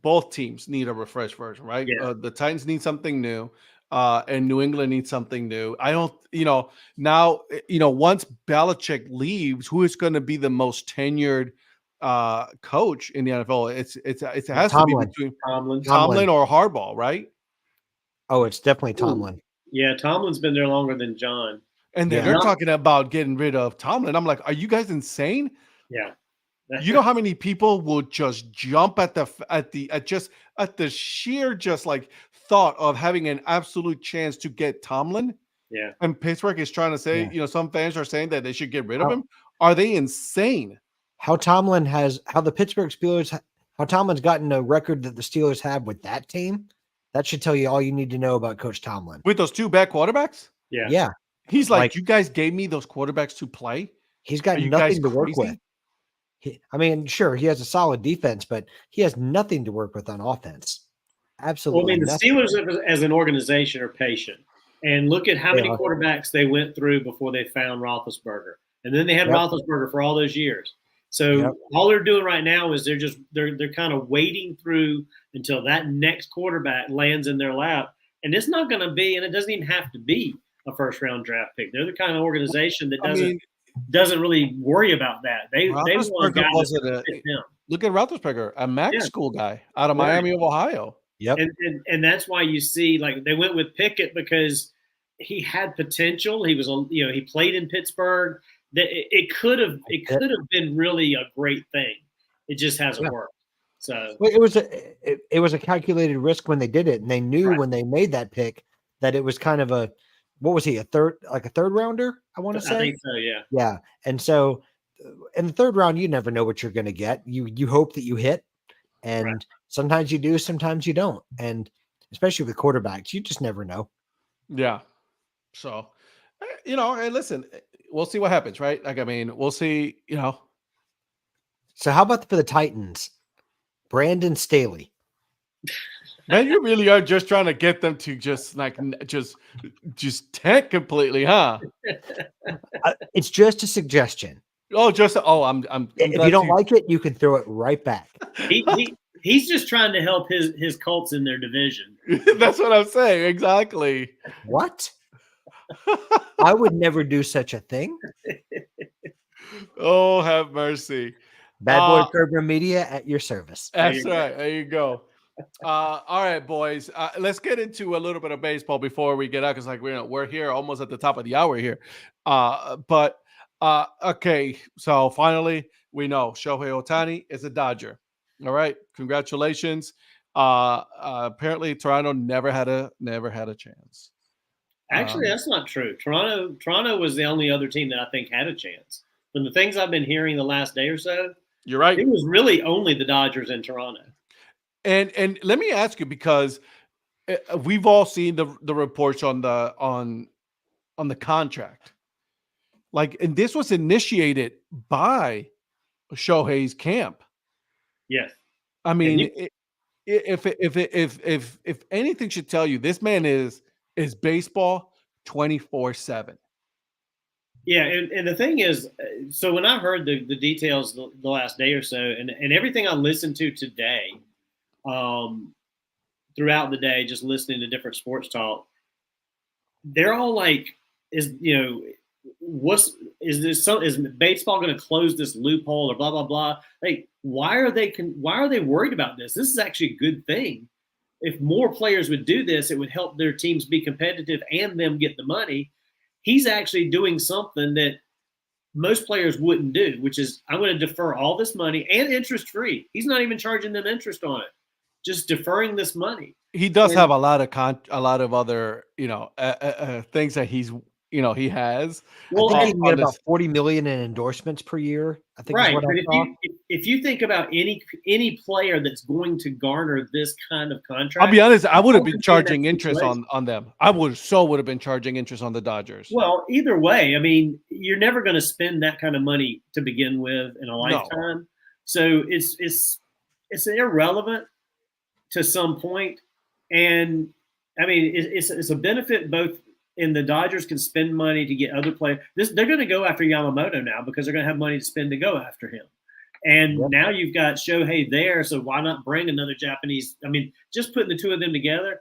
both teams need a refreshed version, right? Yeah. The Titans need something new, and New England needs something new. I don't, now, once Belichick leaves, who is going to be the most tenured coach in the NFL? It has Tomlin. to be between Tomlin or Harbaugh, right? Oh, it's definitely Tomlin. Ooh. Yeah, Tomlin's been there longer than John. And they're talking about getting rid of Tomlin. I'm like, are you guys insane? Yeah. You know how many people would just jump at the sheer thought of having an absolute chance to get Tomlin? Yeah. And Pittsburgh is trying to say, some fans are saying that they should get rid of him. Are they insane? How the Pittsburgh Steelers, how Tomlin's gotten a record that the Steelers have with that team, that should tell you all you need to know about Coach Tomlin. With those 2 bad quarterbacks? Yeah. Yeah. He's like, you guys gave me those quarterbacks to play? He's got nothing to work with. I mean, sure, he has a solid defense, but he has nothing to work with on offense. Absolutely. Well, I mean, the Steelers as an organization are patient. And look at how many quarterbacks they went through before they found Roethlisberger. And then they had Roethlisberger for all those years. So all they're doing right now is they're kind of waiting through until that next quarterback lands in their lap. And it's not going to be, and it doesn't even have to be a first-round draft pick. They're the kind of organization that doesn't really worry about that. They want guys that fit them. Look at Roethlisberger, a MAC school guy out of Miami of Ohio. Yep. And that's why you see, like, they went with Pickett because he had potential. He was, he played in Pittsburgh. It could have been really a great thing. It just hasn't worked. So it was a calculated risk when they did it, and they knew when they made that pick that it was kind of what was he, a third rounder? I want to say. I think so. Yeah. Yeah, and so in the third round, you never know what you're going to get. You hope that you hit, and sometimes you do, sometimes you don't, and especially with quarterbacks, you just never know. Yeah. So, hey, listen, we'll see what happens, right? Like, I mean, we'll see. So, how about for the Titans, Brandon Staley? Man, you really are just trying to get them to just tank completely, huh? It's just a suggestion. I'm if you don't like it, you can throw it right back. He's just trying to help his Colts in their division. That's what I'm saying. Exactly. What? I would never do such a thing. Oh, have mercy. Bad Boy Program Media at your service. That's right. There you go. All right, boys. Let's get into a little bit of baseball before we get out, because we're here almost at the top of the hour here. Okay. So finally, we know Shohei Ohtani is a Dodger. All right. Congratulations. Apparently, Toronto never had a chance. Actually, that's not true. Toronto was the only other team that I think had a chance. From the things I've been hearing the last day or so, you're right. It was really only the Dodgers and Toronto. And let me ask you, because we've all seen the reports on the contract. And this was initiated by Shohei's camp. Yes. I mean, if anything should tell you, this man is baseball 24/7. Yeah, and the thing is, so when I heard the details the last day or so, and everything I listened to today, throughout the day, just listening to different sports talk, they're all like, is is baseball going to close this loophole or blah blah blah? Like, why are they worried about this? This is actually a good thing. If more players would do this, it would help their teams be competitive and them get the money. He's actually doing something that most players wouldn't do, which is, I'm going to defer all this money and interest free. He's not even charging them interest on it, just deferring this money. He does have a lot of other, things that he has. Well, I think he can get about 40 million in endorsements per year. I think right. Is what But I saw. if you think about any player that's going to garner this kind of contract, I'll be honest, I would have been charging interest on them. I would have been charging interest on the Dodgers. Well, either way, I mean, you're never going to spend that kind of money to begin with in a lifetime. No. So it's irrelevant to some point. And I mean, it's a benefit both in the Dodgers can spend money to get other players. They're going to go after Yamamoto now because they're going to have money to spend to go after him. And now you've got Shohei there, so why not bring another Japanese? I mean, just putting the two of them together,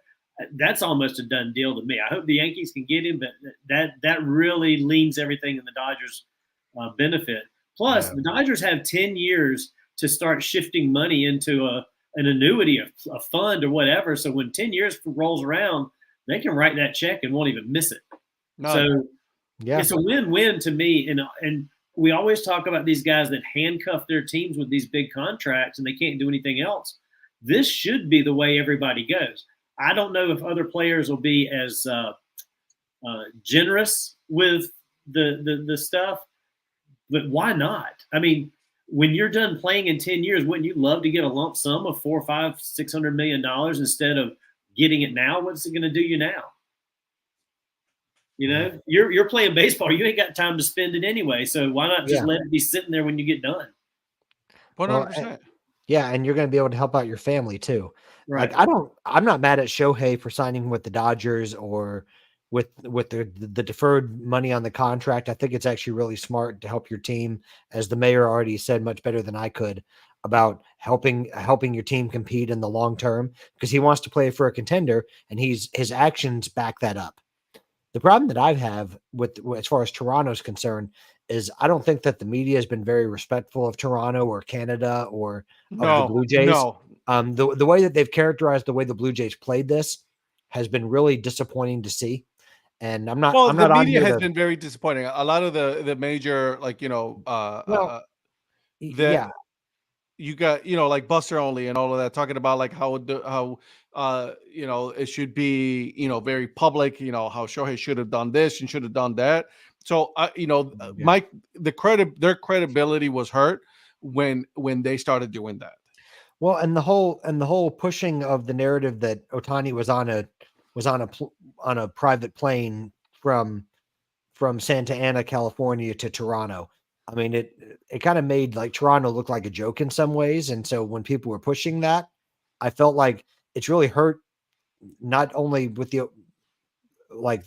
that's almost a done deal to me. I hope the Yankees can get him, but that really leans everything in the Dodgers' benefit. Plus, the Dodgers have 10 years to start shifting money into an annuity, a fund or whatever. So when 10 years rolls around, they can write that check and won't even miss it. No. So it's a win-win to me. And we always talk about these guys that handcuff their teams with these big contracts and they can't do anything else. This should be the way everybody goes. I don't know if other players will be as generous with the stuff, but why not? I mean, when you're done playing in 10 years, wouldn't you love to get a lump sum of $400, $500, $600 million instead of getting it now? What's it going to do you now? You're playing baseball. You ain't got time to spend it anyway. So why not just let it be sitting there when you get done? 100%. And you're going to be able to help out your family too. Right. Like I'm not mad at Shohei for signing with the Dodgers or with the deferred money on the contract. I think it's actually really smart to help your team, as the mayor already said much better than I could, about helping your team compete in the long term, because he wants to play for a contender and his actions back that up. The problem that I have with as far as Toronto's concerned is I don't think that the media has been very respectful of Toronto or Canada or of the Blue Jays. No. The way that they've characterized the way the Blue Jays played this has been really disappointing to see. And I'm not. Well, I'm the not media has been very disappointing. A lot of the major, you got, like Buster Only and all of that, talking about like how it should be, very public, how Shohei should have done this and should have done that. So, their credibility was hurt when they started doing that. Well, and the whole pushing of the narrative that Ohtani was on a private plane from Santa Ana, California to Toronto. I mean, it kind of made like Toronto look like a joke in some ways. And so when people were pushing that, I felt like it's really hurt, not only with the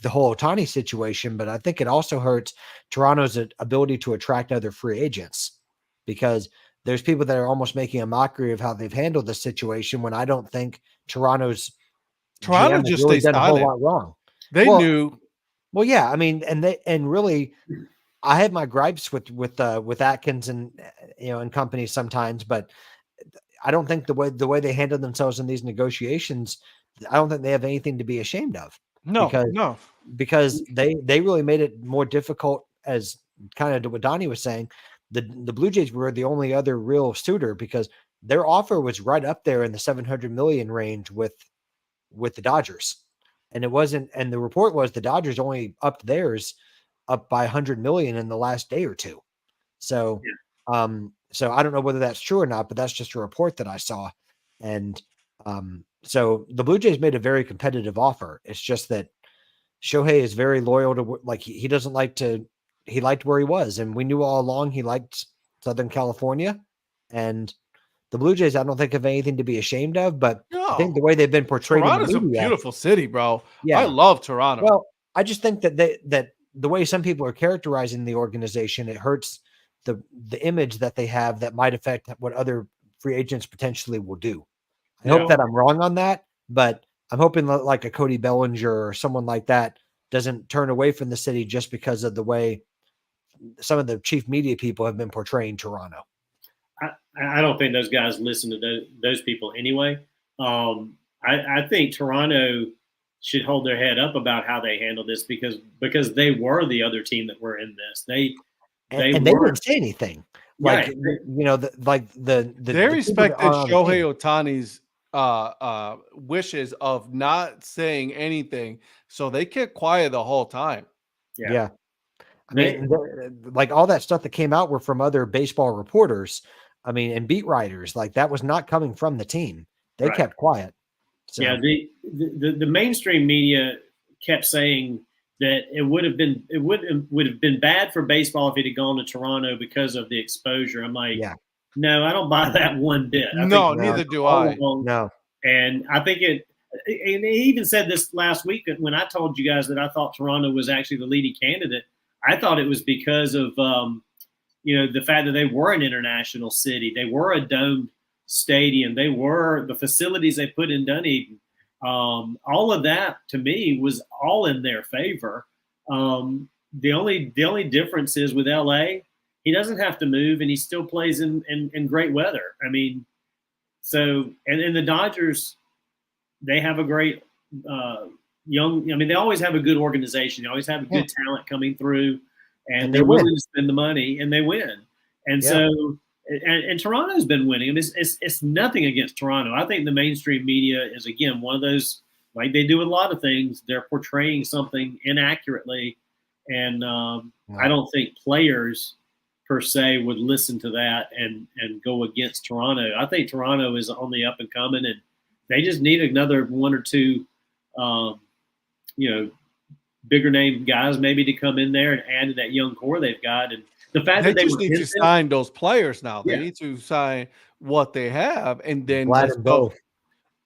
whole Ohtani situation, but I think it also hurts Toronto's ability to attract other free agents, because there's people that are almost making a mockery of how they've handled the situation, when I don't think Toronto just really done a whole lot wrong. They knew. Well, yeah, I mean, and really, I have my gripes with Atkins and and company sometimes, but I don't think the way they handle themselves in these negotiations, I don't think they have anything to be ashamed of. Because they really made it more difficult, as kind of what Donnie was saying. The Blue Jays were the only other real suitor, because their offer was right up there in the $700 million range with the Dodgers. And it wasn't, and the report was the Dodgers only upped theirs up by $100 million in the last day or two. So, so I don't know whether that's true or not, but that's just a report that I saw. And so the Blue Jays made a very competitive offer. It's just that Shohei is very loyal to, like, he doesn't like to, he liked where he was. And we knew all along he liked Southern California. And the Blue Jays, I don't think have anything to be ashamed of, but I think the way they've been portrayed Toronto's in the media, a beautiful city, bro. Yeah. I love Toronto. Well, I just think that the way some people are characterizing the organization, it hurts the image that they have that might affect what other free agents potentially will do. I hope that I'm wrong on that, but I'm hoping like a Cody Bellinger or someone like that doesn't turn away from the city just because of the way some of the chief media people have been portraying Toronto. I don't think those guys listen to those people anyway. I think Toronto should hold their head up about how they handle this because they were the other team that were in this. They didn't say anything. Like, right. They respected Shohei Ohtani's wishes of not saying anything, so they kept quiet the whole time. Yeah. I mean, like all that stuff that came out were from other baseball reporters. I mean, and beat writers. Like that was not coming from the team. They kept quiet. So. Yeah, the mainstream media kept saying that it would have been bad for baseball if it had gone to Toronto because of the exposure. I'm like, no, I don't buy that one bit. Neither do I. No, and I think it. And he even said this last week when I told you guys that I thought Toronto was actually the leading candidate. I thought it was because of the fact that they were an international city, they were a domed stadium, they were the facilities they put in Dunedin. All of that to me was all in their favor. The only difference is with LA, he doesn't have to move and he still plays in great weather. I mean, so and the Dodgers, they have a great they always have a good organization. They always have a good talent coming through, and they're willing to spend the money, and they win. And so, and Toronto's been winning. And it's nothing against Toronto. I think the mainstream media is, again, one of those, like they do with a lot of things, they're portraying something inaccurately. And I don't think players per se would listen to that and go against Toronto. I think Toronto is on the up and coming, and they just need another one or two bigger name guys maybe to come in there and add to that young core they've got. And the fact that they just need to sign those players now. They need to sign what they have, and then Vlad and Bo.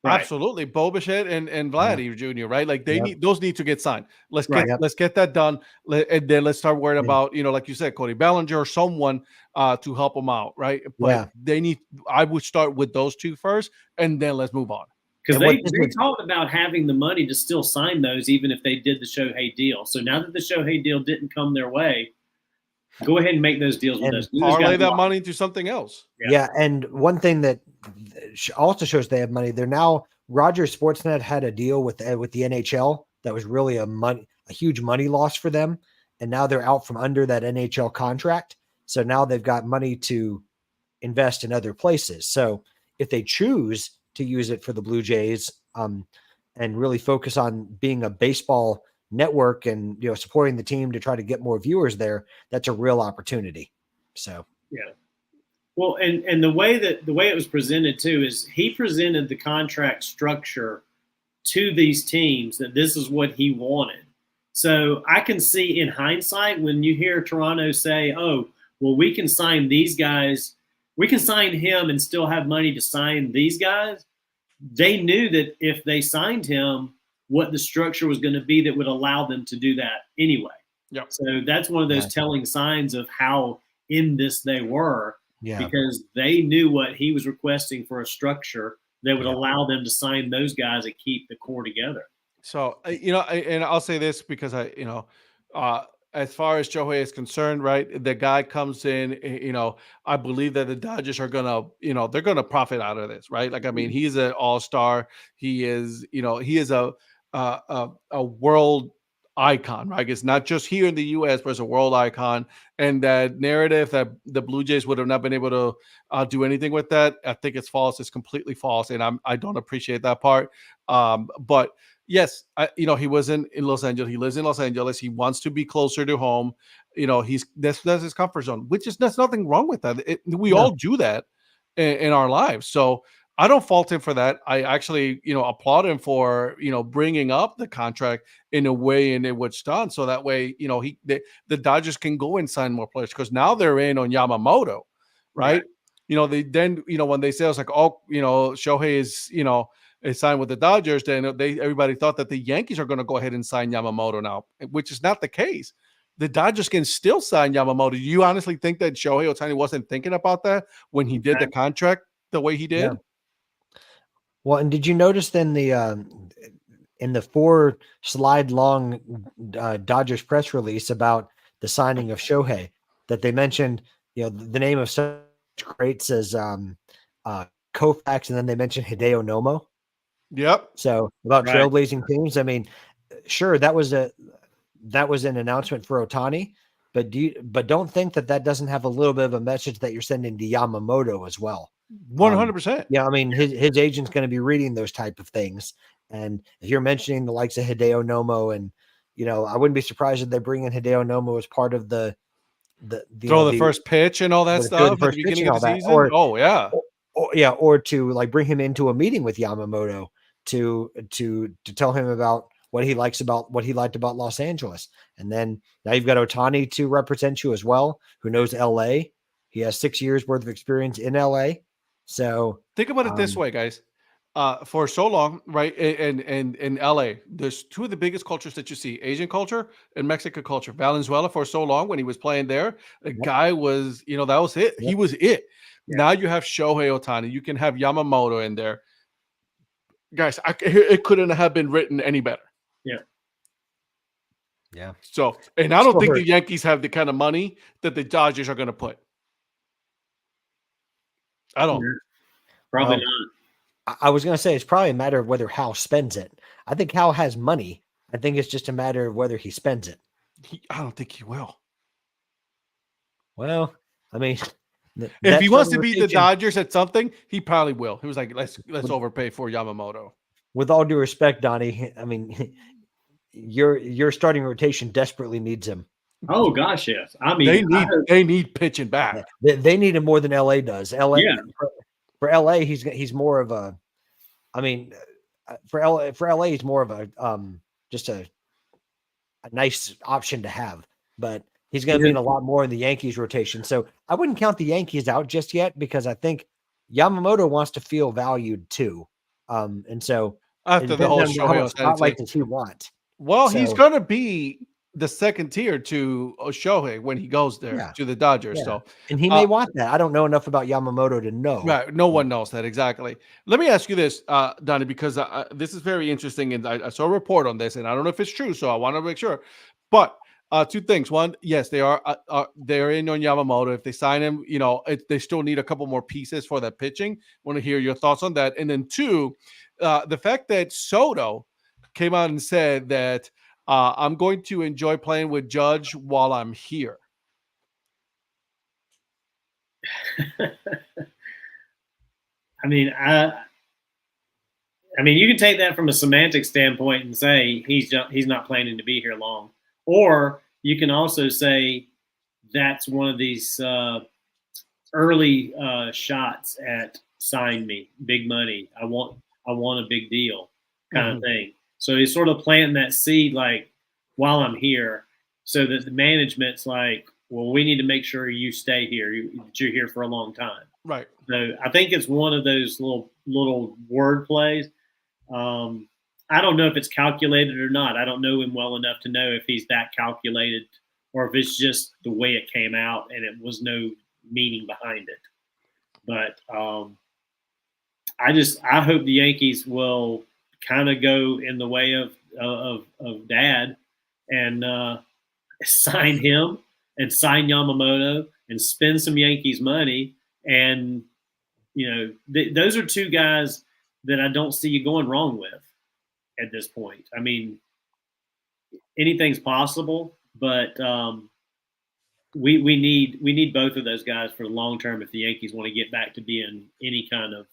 Right. Absolutely, Bo Bichette and Vladdy Jr. Right, like they need to get signed. Let's get that done, and then let's start worrying about like you said, Cody Bellinger or someone to help them out, right? But they need. I would start with those two first, and then let's move on. Because they talked about having the money to still sign those, even if they did the Shohei deal. So now that the Shohei deal didn't come their way, go ahead and make those deals with us. Parlay that money into something else. Yeah, and one thing that also shows they have money. They're now Rogers Sportsnet had a deal with the NHL that was really a huge money loss for them, and now they're out from under that NHL contract. So now they've got money to invest in other places. So if they choose to use it for the Blue Jays and really focus on being a baseball network and supporting the team to try to get more viewers there, that's a real opportunity. So well, and the way it was presented too is he presented the contract structure to these teams that this is what he wanted. So I can see in hindsight when you hear Toronto say, "Oh, well, we can sign these guys. We can sign him and still have money to sign these guys." They knew that if they signed him, what the structure was going to be that would allow them to do that anyway. Yep. So that's one of those telling signs of how in this they were, because they knew what he was requesting for a structure that would allow them to sign those guys and keep the core together. So, and I'll say this because as far as Shohei is concerned, right, the guy comes in, I believe that the Dodgers are going to, they're going to profit out of this, right? Like, I mean, he's an all-star. He is, he is a world icon, right? It's not just here in the U.S., but it's a world icon. And that narrative that the Blue Jays would have not been able to do anything with that, I think it's false. It's completely false. And I don't appreciate that part. But yes, he wasn't in Los Angeles. He lives in Los Angeles. He wants to be closer to home. That's his comfort zone, there's nothing wrong with that. We all do that in our lives. So I don't fault him for that. I actually, applaud him for, bringing up the contract in a way in which done. So that way, the Dodgers can go and sign more players because now they're in on Yamamoto, right? They then, when they say it's like, Shohei is, is signed with the Dodgers, then everybody thought that the Yankees are going to go ahead and sign Yamamoto now, which is not the case. the Dodgers can still sign Yamamoto. Do you honestly think that Shohei Ohtani wasn't thinking about that when he did the contract the way he did? Yeah. Well, and did you notice then in the 4 slide long Dodgers press release about the signing of Shohei that they mentioned, the name of such greats as Koufax, and then they mentioned Hideo Nomo. Yep. So about Right. trailblazing teams. I mean, sure, that was an announcement for Ohtani, but don't think that doesn't have a little bit of a message that you're sending to Yamamoto as well. 100%. Yeah, I mean, his agent's going to be reading those type of things, and if you're mentioning the likes of Hideo Nomo, and I wouldn't be surprised if they bring in Hideo Nomo as part of the throw the first pitch and all that stuff at the beginning of the season. Or to like bring him into a meeting with Yamamoto to tell him about what he liked about Los Angeles. And then now you've got Ohtani to represent you as well, who knows LA. He has 6 years worth of experience in LA. So think about it this way, guys. For so long, right? In LA, there's 2 of the biggest cultures that you see: Asian culture and Mexican culture. Valenzuela, for so long, when he was playing there, the guy was, that was it. He was it. Yeah. Now you have Shohei Ohtani. You can have Yamamoto in there. Guys, it couldn't have been written any better. Yeah. Yeah. So, and I don't think the Yankees have the kind of money that the Dodgers are going to put. I don't. Probably not. I was going to say it's probably a matter of whether Hal spends it. I think Hal has money. I think it's just a matter of whether he spends it. I don't think he will. Well, I mean, if he wants to beat the Dodgers at something, he probably will. He was like, let's overpay for Yamamoto. With all due respect, Donnie, I mean, your starting rotation desperately needs him. Oh gosh, yes. I mean, they need pitching back. They need him more than LA does. LA for LA, he's more of a. I mean, for LA, he's more of a just a nice option to have, but he's going to mean a lot more in the Yankees rotation. So I wouldn't count the Yankees out just yet, because I think Yamamoto wants to feel valued too. And so after the whole Shohei spotlight does he want? Well, he's going to be the second tier to Shohei when he goes there to the Dodgers. So, and he may want that. I don't know enough about Yamamoto to know. Right. No one knows that exactly. Let me ask you this, Donnie, because this is very interesting. And I saw a report on this, and I don't know if it's true, so I want to make sure. But 2 things. One, yes, they're in on Yamamoto. If they sign him, they still need a couple more pieces for that pitching. Want to hear your thoughts on that. And then 2, the fact that Soto came out and said that I'm going to enjoy playing with Judge while I'm here. I mean, you can take that from a semantic standpoint and say he's not planning to be here long, or you can also say that's one of these early shots at sign me, big money. I want a big deal kind of thing. So he's sort of planting that seed, like, while I'm here, so that the management's like, well, we need to make sure you stay here, that you're here for a long time. Right. So I think it's one of those little word plays. I don't know if it's calculated or not. I don't know him well enough to know if he's that calculated, or if it's just the way it came out and it was no meaning behind it. But I hope the Yankees will kind of go in the way of Dad and sign him and sign Yamamoto and spend some Yankees money. And, those are 2 guys that I don't see you going wrong with at this point. I mean, anything's possible, but we need both of those guys for the long term if the Yankees want to get back to being any kind of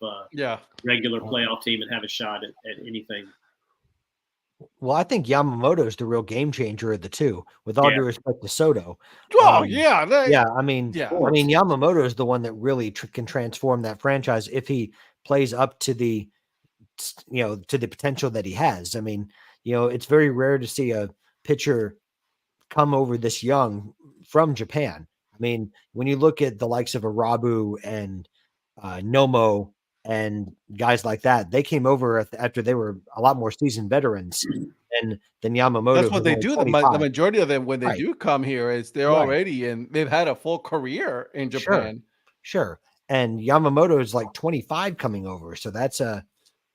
regular playoff team and have a shot at anything. Well, I think Yamamoto is the real game changer of the 2, with all due respect to Soto. Oh, I mean, Yamamoto is the one that really can transform that franchise if he plays up to the, to the potential that he has. I mean, it's very rare to see a pitcher come over this young from Japan. I mean, when you look at the likes of Arabu and Nomo, and guys like that. They came over after they were a lot more seasoned veterans than Yamamoto. That's what who's they only do. The 25. majority of them, when they Right. do come here, is they're Right. already in. They've had a full career in Japan. Sure. And Yamamoto is like 25 coming over, so that's a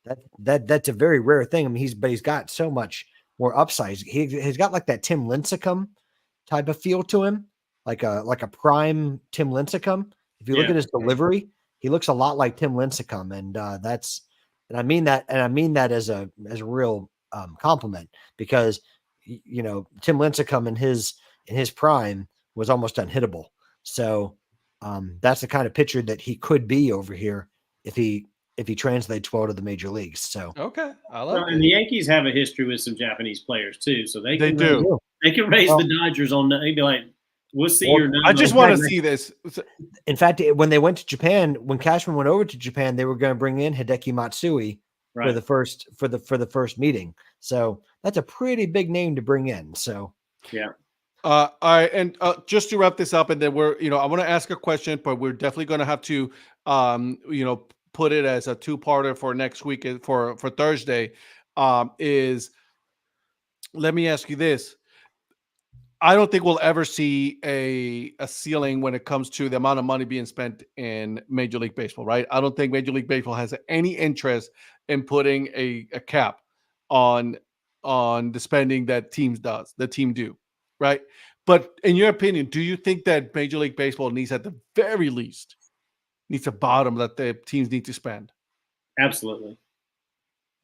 very rare thing. I mean, he's got so much more upside. He's got like that Tim Lincecum type of feel to him, like a prime Tim Lincecum. If you look at his delivery, he looks a lot like Tim Lincecum, and I mean that as a real compliment, because Tim Lincecum in his prime was almost unhittable. So that's the kind of pitcher that he could be over here if he translates well to the major leagues. So okay, I like it. And the Yankees have a history with some Japanese players too, so they can raise Well, the Dodgers on. They'd be like, "We'll see your number." I just want to see this. In fact, when they went to Japan, when Cashman went over to Japan, they were going to bring in Hideki Matsui for the first meeting. So that's a pretty big name to bring in. So yeah. All right, and just to wrap this up, and then I want to ask a question, but we're definitely going to have to, put it as a two-parter for next week for Thursday. Is let me ask you this: I don't think we'll ever see a ceiling when it comes to the amount of money being spent in Major League Baseball, right? I don't think Major League Baseball has any interest in putting a cap on the spending that the team do, right? But in your opinion, do you think that Major League Baseball needs, at the very least, needs a bottom that the teams need to spend? Absolutely.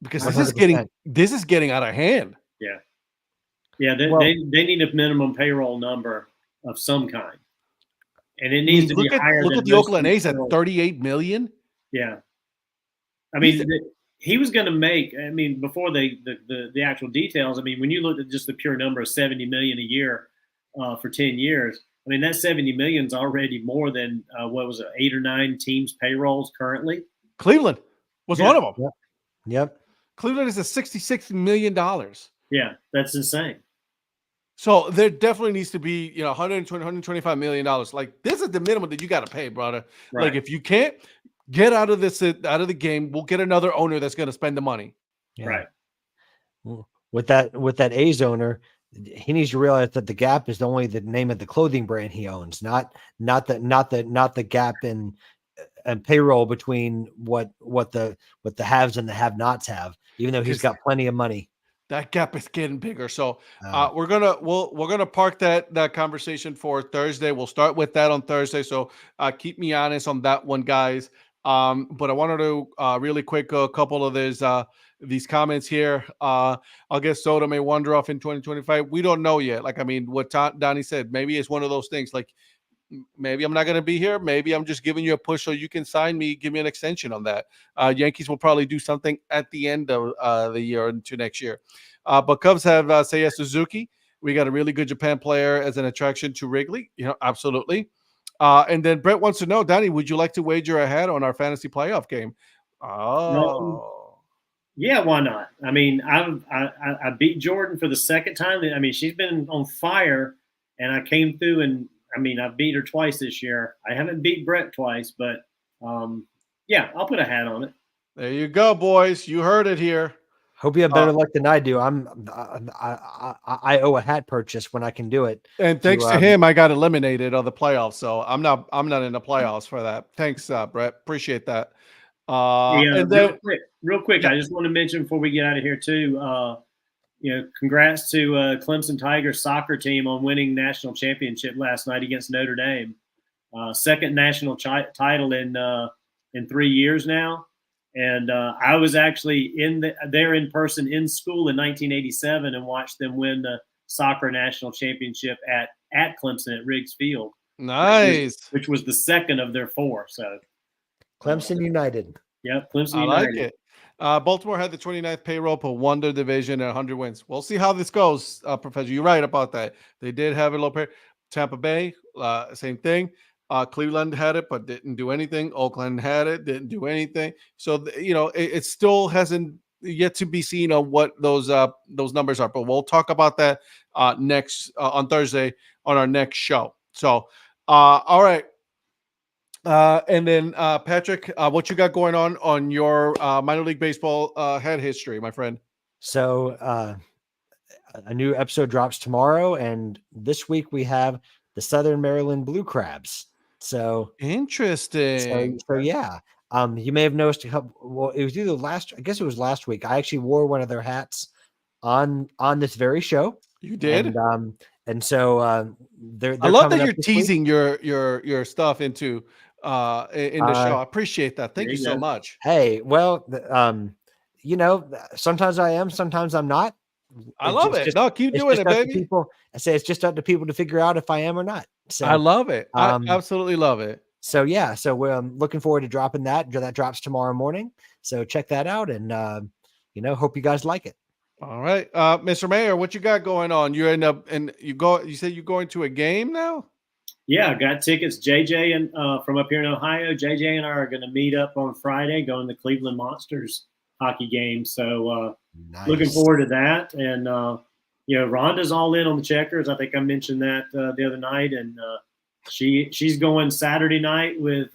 Because 100%. this is getting out of hand. Yeah. Yeah, they need a minimum payroll number of some kind, and it needs to be higher. Look at the Oakland A's at $38 million. Yeah, I mean, he was going to make. I mean, before the actual details. I mean, when you look at just the pure number of $70 million a year for 10 years, I mean that $70 million is already more than what was it, 8 or 9 teams' payrolls currently. Cleveland was one of them. Yep. Cleveland is a $66 million. Yeah, that's insane. So there definitely needs to be, $120, $125 million. Like, this is the minimum that you got to pay, brother. Right. Like, if you can't get out of the game, we'll get another owner that's going to spend the money. Yeah. Right. With that A's owner, he needs to realize that the Gap is only the name of the clothing brand he owns, not the gap in payroll between what the haves and the have-nots have, even though he's got plenty of money. That gap is getting bigger. So we're gonna park that conversation for Thursday. We'll start with that on Thursday. So keep me honest on that one, guys. But I wanted to really quick a couple of these comments here. I guess Soto may wander off in 2025. We don't know yet. Like, I mean, what Donnie said, maybe it's one of those things. Like, maybe I'm not going to be here. Maybe I'm just giving you a push so you can sign me, give me an extension on that. Yankees will probably do something at the end of the year into next year. But Cubs have Seiya Suzuki. We got a really good Japan player as an attraction to Wrigley. Absolutely. And then Brett wants to know, Donnie, would you like to wager ahead on our fantasy playoff game? Oh. Yeah, why not? I mean, I beat Jordan for the second time. I mean, she's been on fire, and I came through and I mean, I've beat her twice this year. I haven't beat Brett twice, but yeah, I'll put a hat on it. There you go, boys. You heard it here. Hope you have better luck than I do. I owe a hat purchase when I can do it. And thanks to him, I got eliminated of the playoffs, so I'm not in the playoffs for that. Thanks, Brett. Appreciate that. And then, real quick, I just want to mention before we get out of here too. Congrats to Clemson Tigers soccer team on winning national championship last night against Notre Dame. Second national title in 3 years now. And I was actually there in person in school in 1987 and watched them win the soccer national championship at Clemson at Riggs Field. Nice. Which was the second of their 4. So Clemson United. Yep, Clemson United. I like it. Baltimore had the 29th payroll, but won their division and 100 wins. We'll see how this goes, Professor. You're right about that. They did have a low pay. Tampa Bay, same thing. Cleveland had it, but didn't do anything. Oakland had it, didn't do anything. So, it still hasn't yet to be seen on what those numbers are. But we'll talk about that next on Thursday on our next show. So, all right. And then Patrick, what you got going on your minor league baseball head history, my friend? So a new episode drops tomorrow, and this week we have the Southern Maryland Blue Crabs. So interesting. So yeah. You may have noticed well, it was either I guess it was last week. I actually wore one of their hats on this very show. You did? And so they're I love coming that up you're this week. teasing your stuff into in the show. I appreciate that. Thank you so much. Hey, well, sometimes I am, sometimes I'm not. I love it. No, keep doing it, baby. People, I say it's just up to people to figure out if I am or not. So I love it. I absolutely love it. So yeah, so we're looking forward to dropping that. That drops tomorrow morning. So check that out, and hope you guys like it. All right, Mr. Mayor, what you got going on? You end up and you said you're going to a game now? Yeah, I got tickets. JJ and from up here in Ohio, JJ and I are going to meet up on Friday, going to the Cleveland Monsters hockey game. So nice. Looking forward to that. And Rhonda's all in on the Checkers. I think I mentioned that the other night, and she's going Saturday night with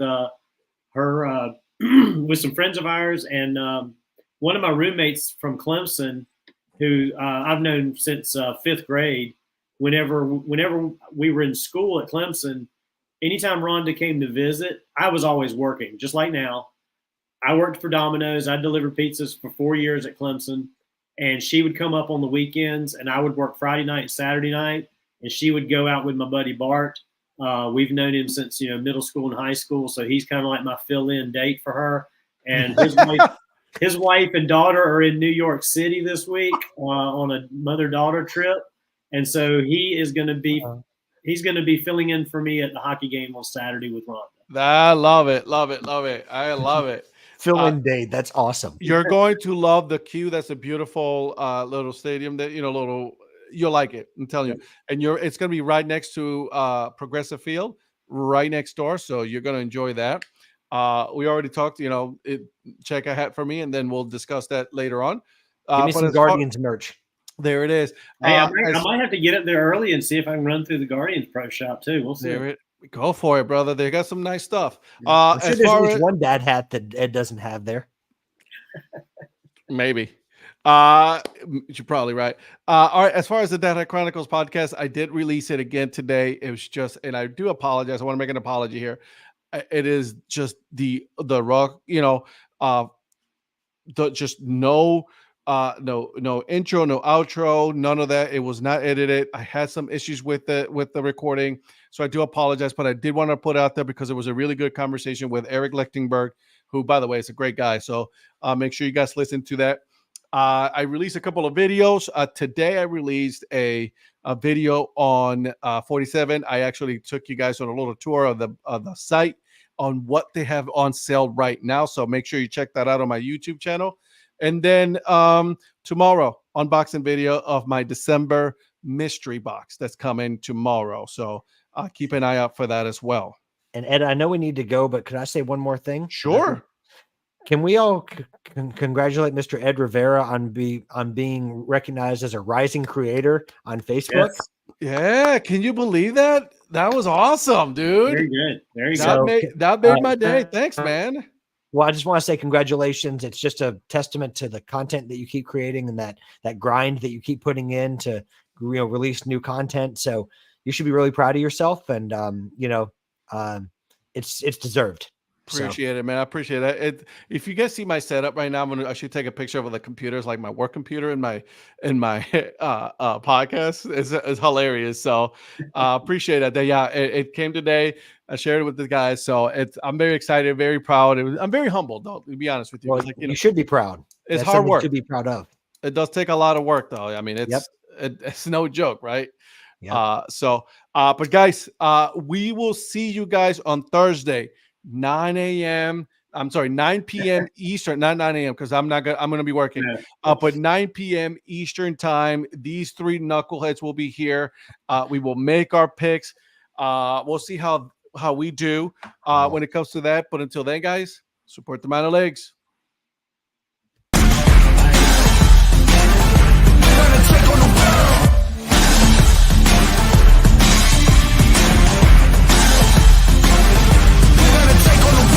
her with some friends of ours, and one of my roommates from Clemson, who I've known since fifth grade. Whenever we were in school at Clemson, anytime Rhonda came to visit, I was always working, just like now. I worked for Domino's. I delivered pizzas for 4 years at Clemson, and she would come up on the weekends, and I would work Friday night and Saturday night, and she would go out with my buddy Bart. We've known him since middle school and high school, so he's kind of like my fill-in date for her. And his wife and daughter are in New York City this week on a mother-daughter trip. And so he's going to be filling in for me at the hockey game on Saturday with Rhonda. I love it. Love it. Love it. I love it. Fill-in date. That's awesome. You're going to love the Q. That's a beautiful little stadium that, you'll like it. I'm telling you. And it's going to be right next to Progressive Field, right next door. So you're going to enjoy that. We already talked, check a hat for me, and then we'll discuss that later on. Give me some Guardians merch. There it is. Hey, I might have to get up there early and see if I can run through the Guardians Pro Shop too. We'll see. Go for it, brother. They got some nice stuff. I'm sure there's at least one dad hat that Ed doesn't have there. Maybe. You're probably right. All right. As far as the Dad Hat Chronicles podcast, I did release it again today. It was just, and I do apologize. I want to make an apology here. It is just the rock, just no intro, no outro, none of that. It was not edited. I had some issues with the recording, so I do apologize, but I did want to put out there because it was a really good conversation with Eric Lechtenberg, who, by the way, is a great guy. So make sure you guys listen to that. I released a couple of videos. Today I released a video on 47. I actually took you guys on a little tour of the site on what they have on sale right now. So make sure you check that out on my YouTube channel. And then tomorrow, unboxing video of my December mystery box that's coming tomorrow. So keep an eye out for that as well. And Ed, I know we need to go, but could I say one more thing? Sure. Can we all congratulate Mr. Ed Rivera on being recognized as a rising creator on Facebook? Yes. Yeah. Can you believe that? That was awesome, dude. Very good. Very good. That made my day. Thanks, man. Well, I just want to say congratulations. It's just a testament to the content that you keep creating and that grind that you keep putting in to release new content. So you should be really proud of yourself, and it's deserved. Appreciate it, man. I appreciate it. If you guys see my setup right now, I should take a picture of the computers, like my work computer and my podcast. It's hilarious. So appreciate it. Yeah, it came today. I shared it with the guys. So I'm very excited, very proud. I'm very humbled, though, to be honest with you. Well, you should be proud. It's hard work to be proud of. It does take a lot of work, though. I mean, it's no joke, right? Yep. But guys, we will see you guys on Thursday. 9 p.m. Eastern, not 9 a.m. because I'm going to be working. But 9 p.m. Eastern time, these three knuckleheads will be here. We will make our picks. We'll see how we do when it comes to that. But until then, guys, support the minor leagues.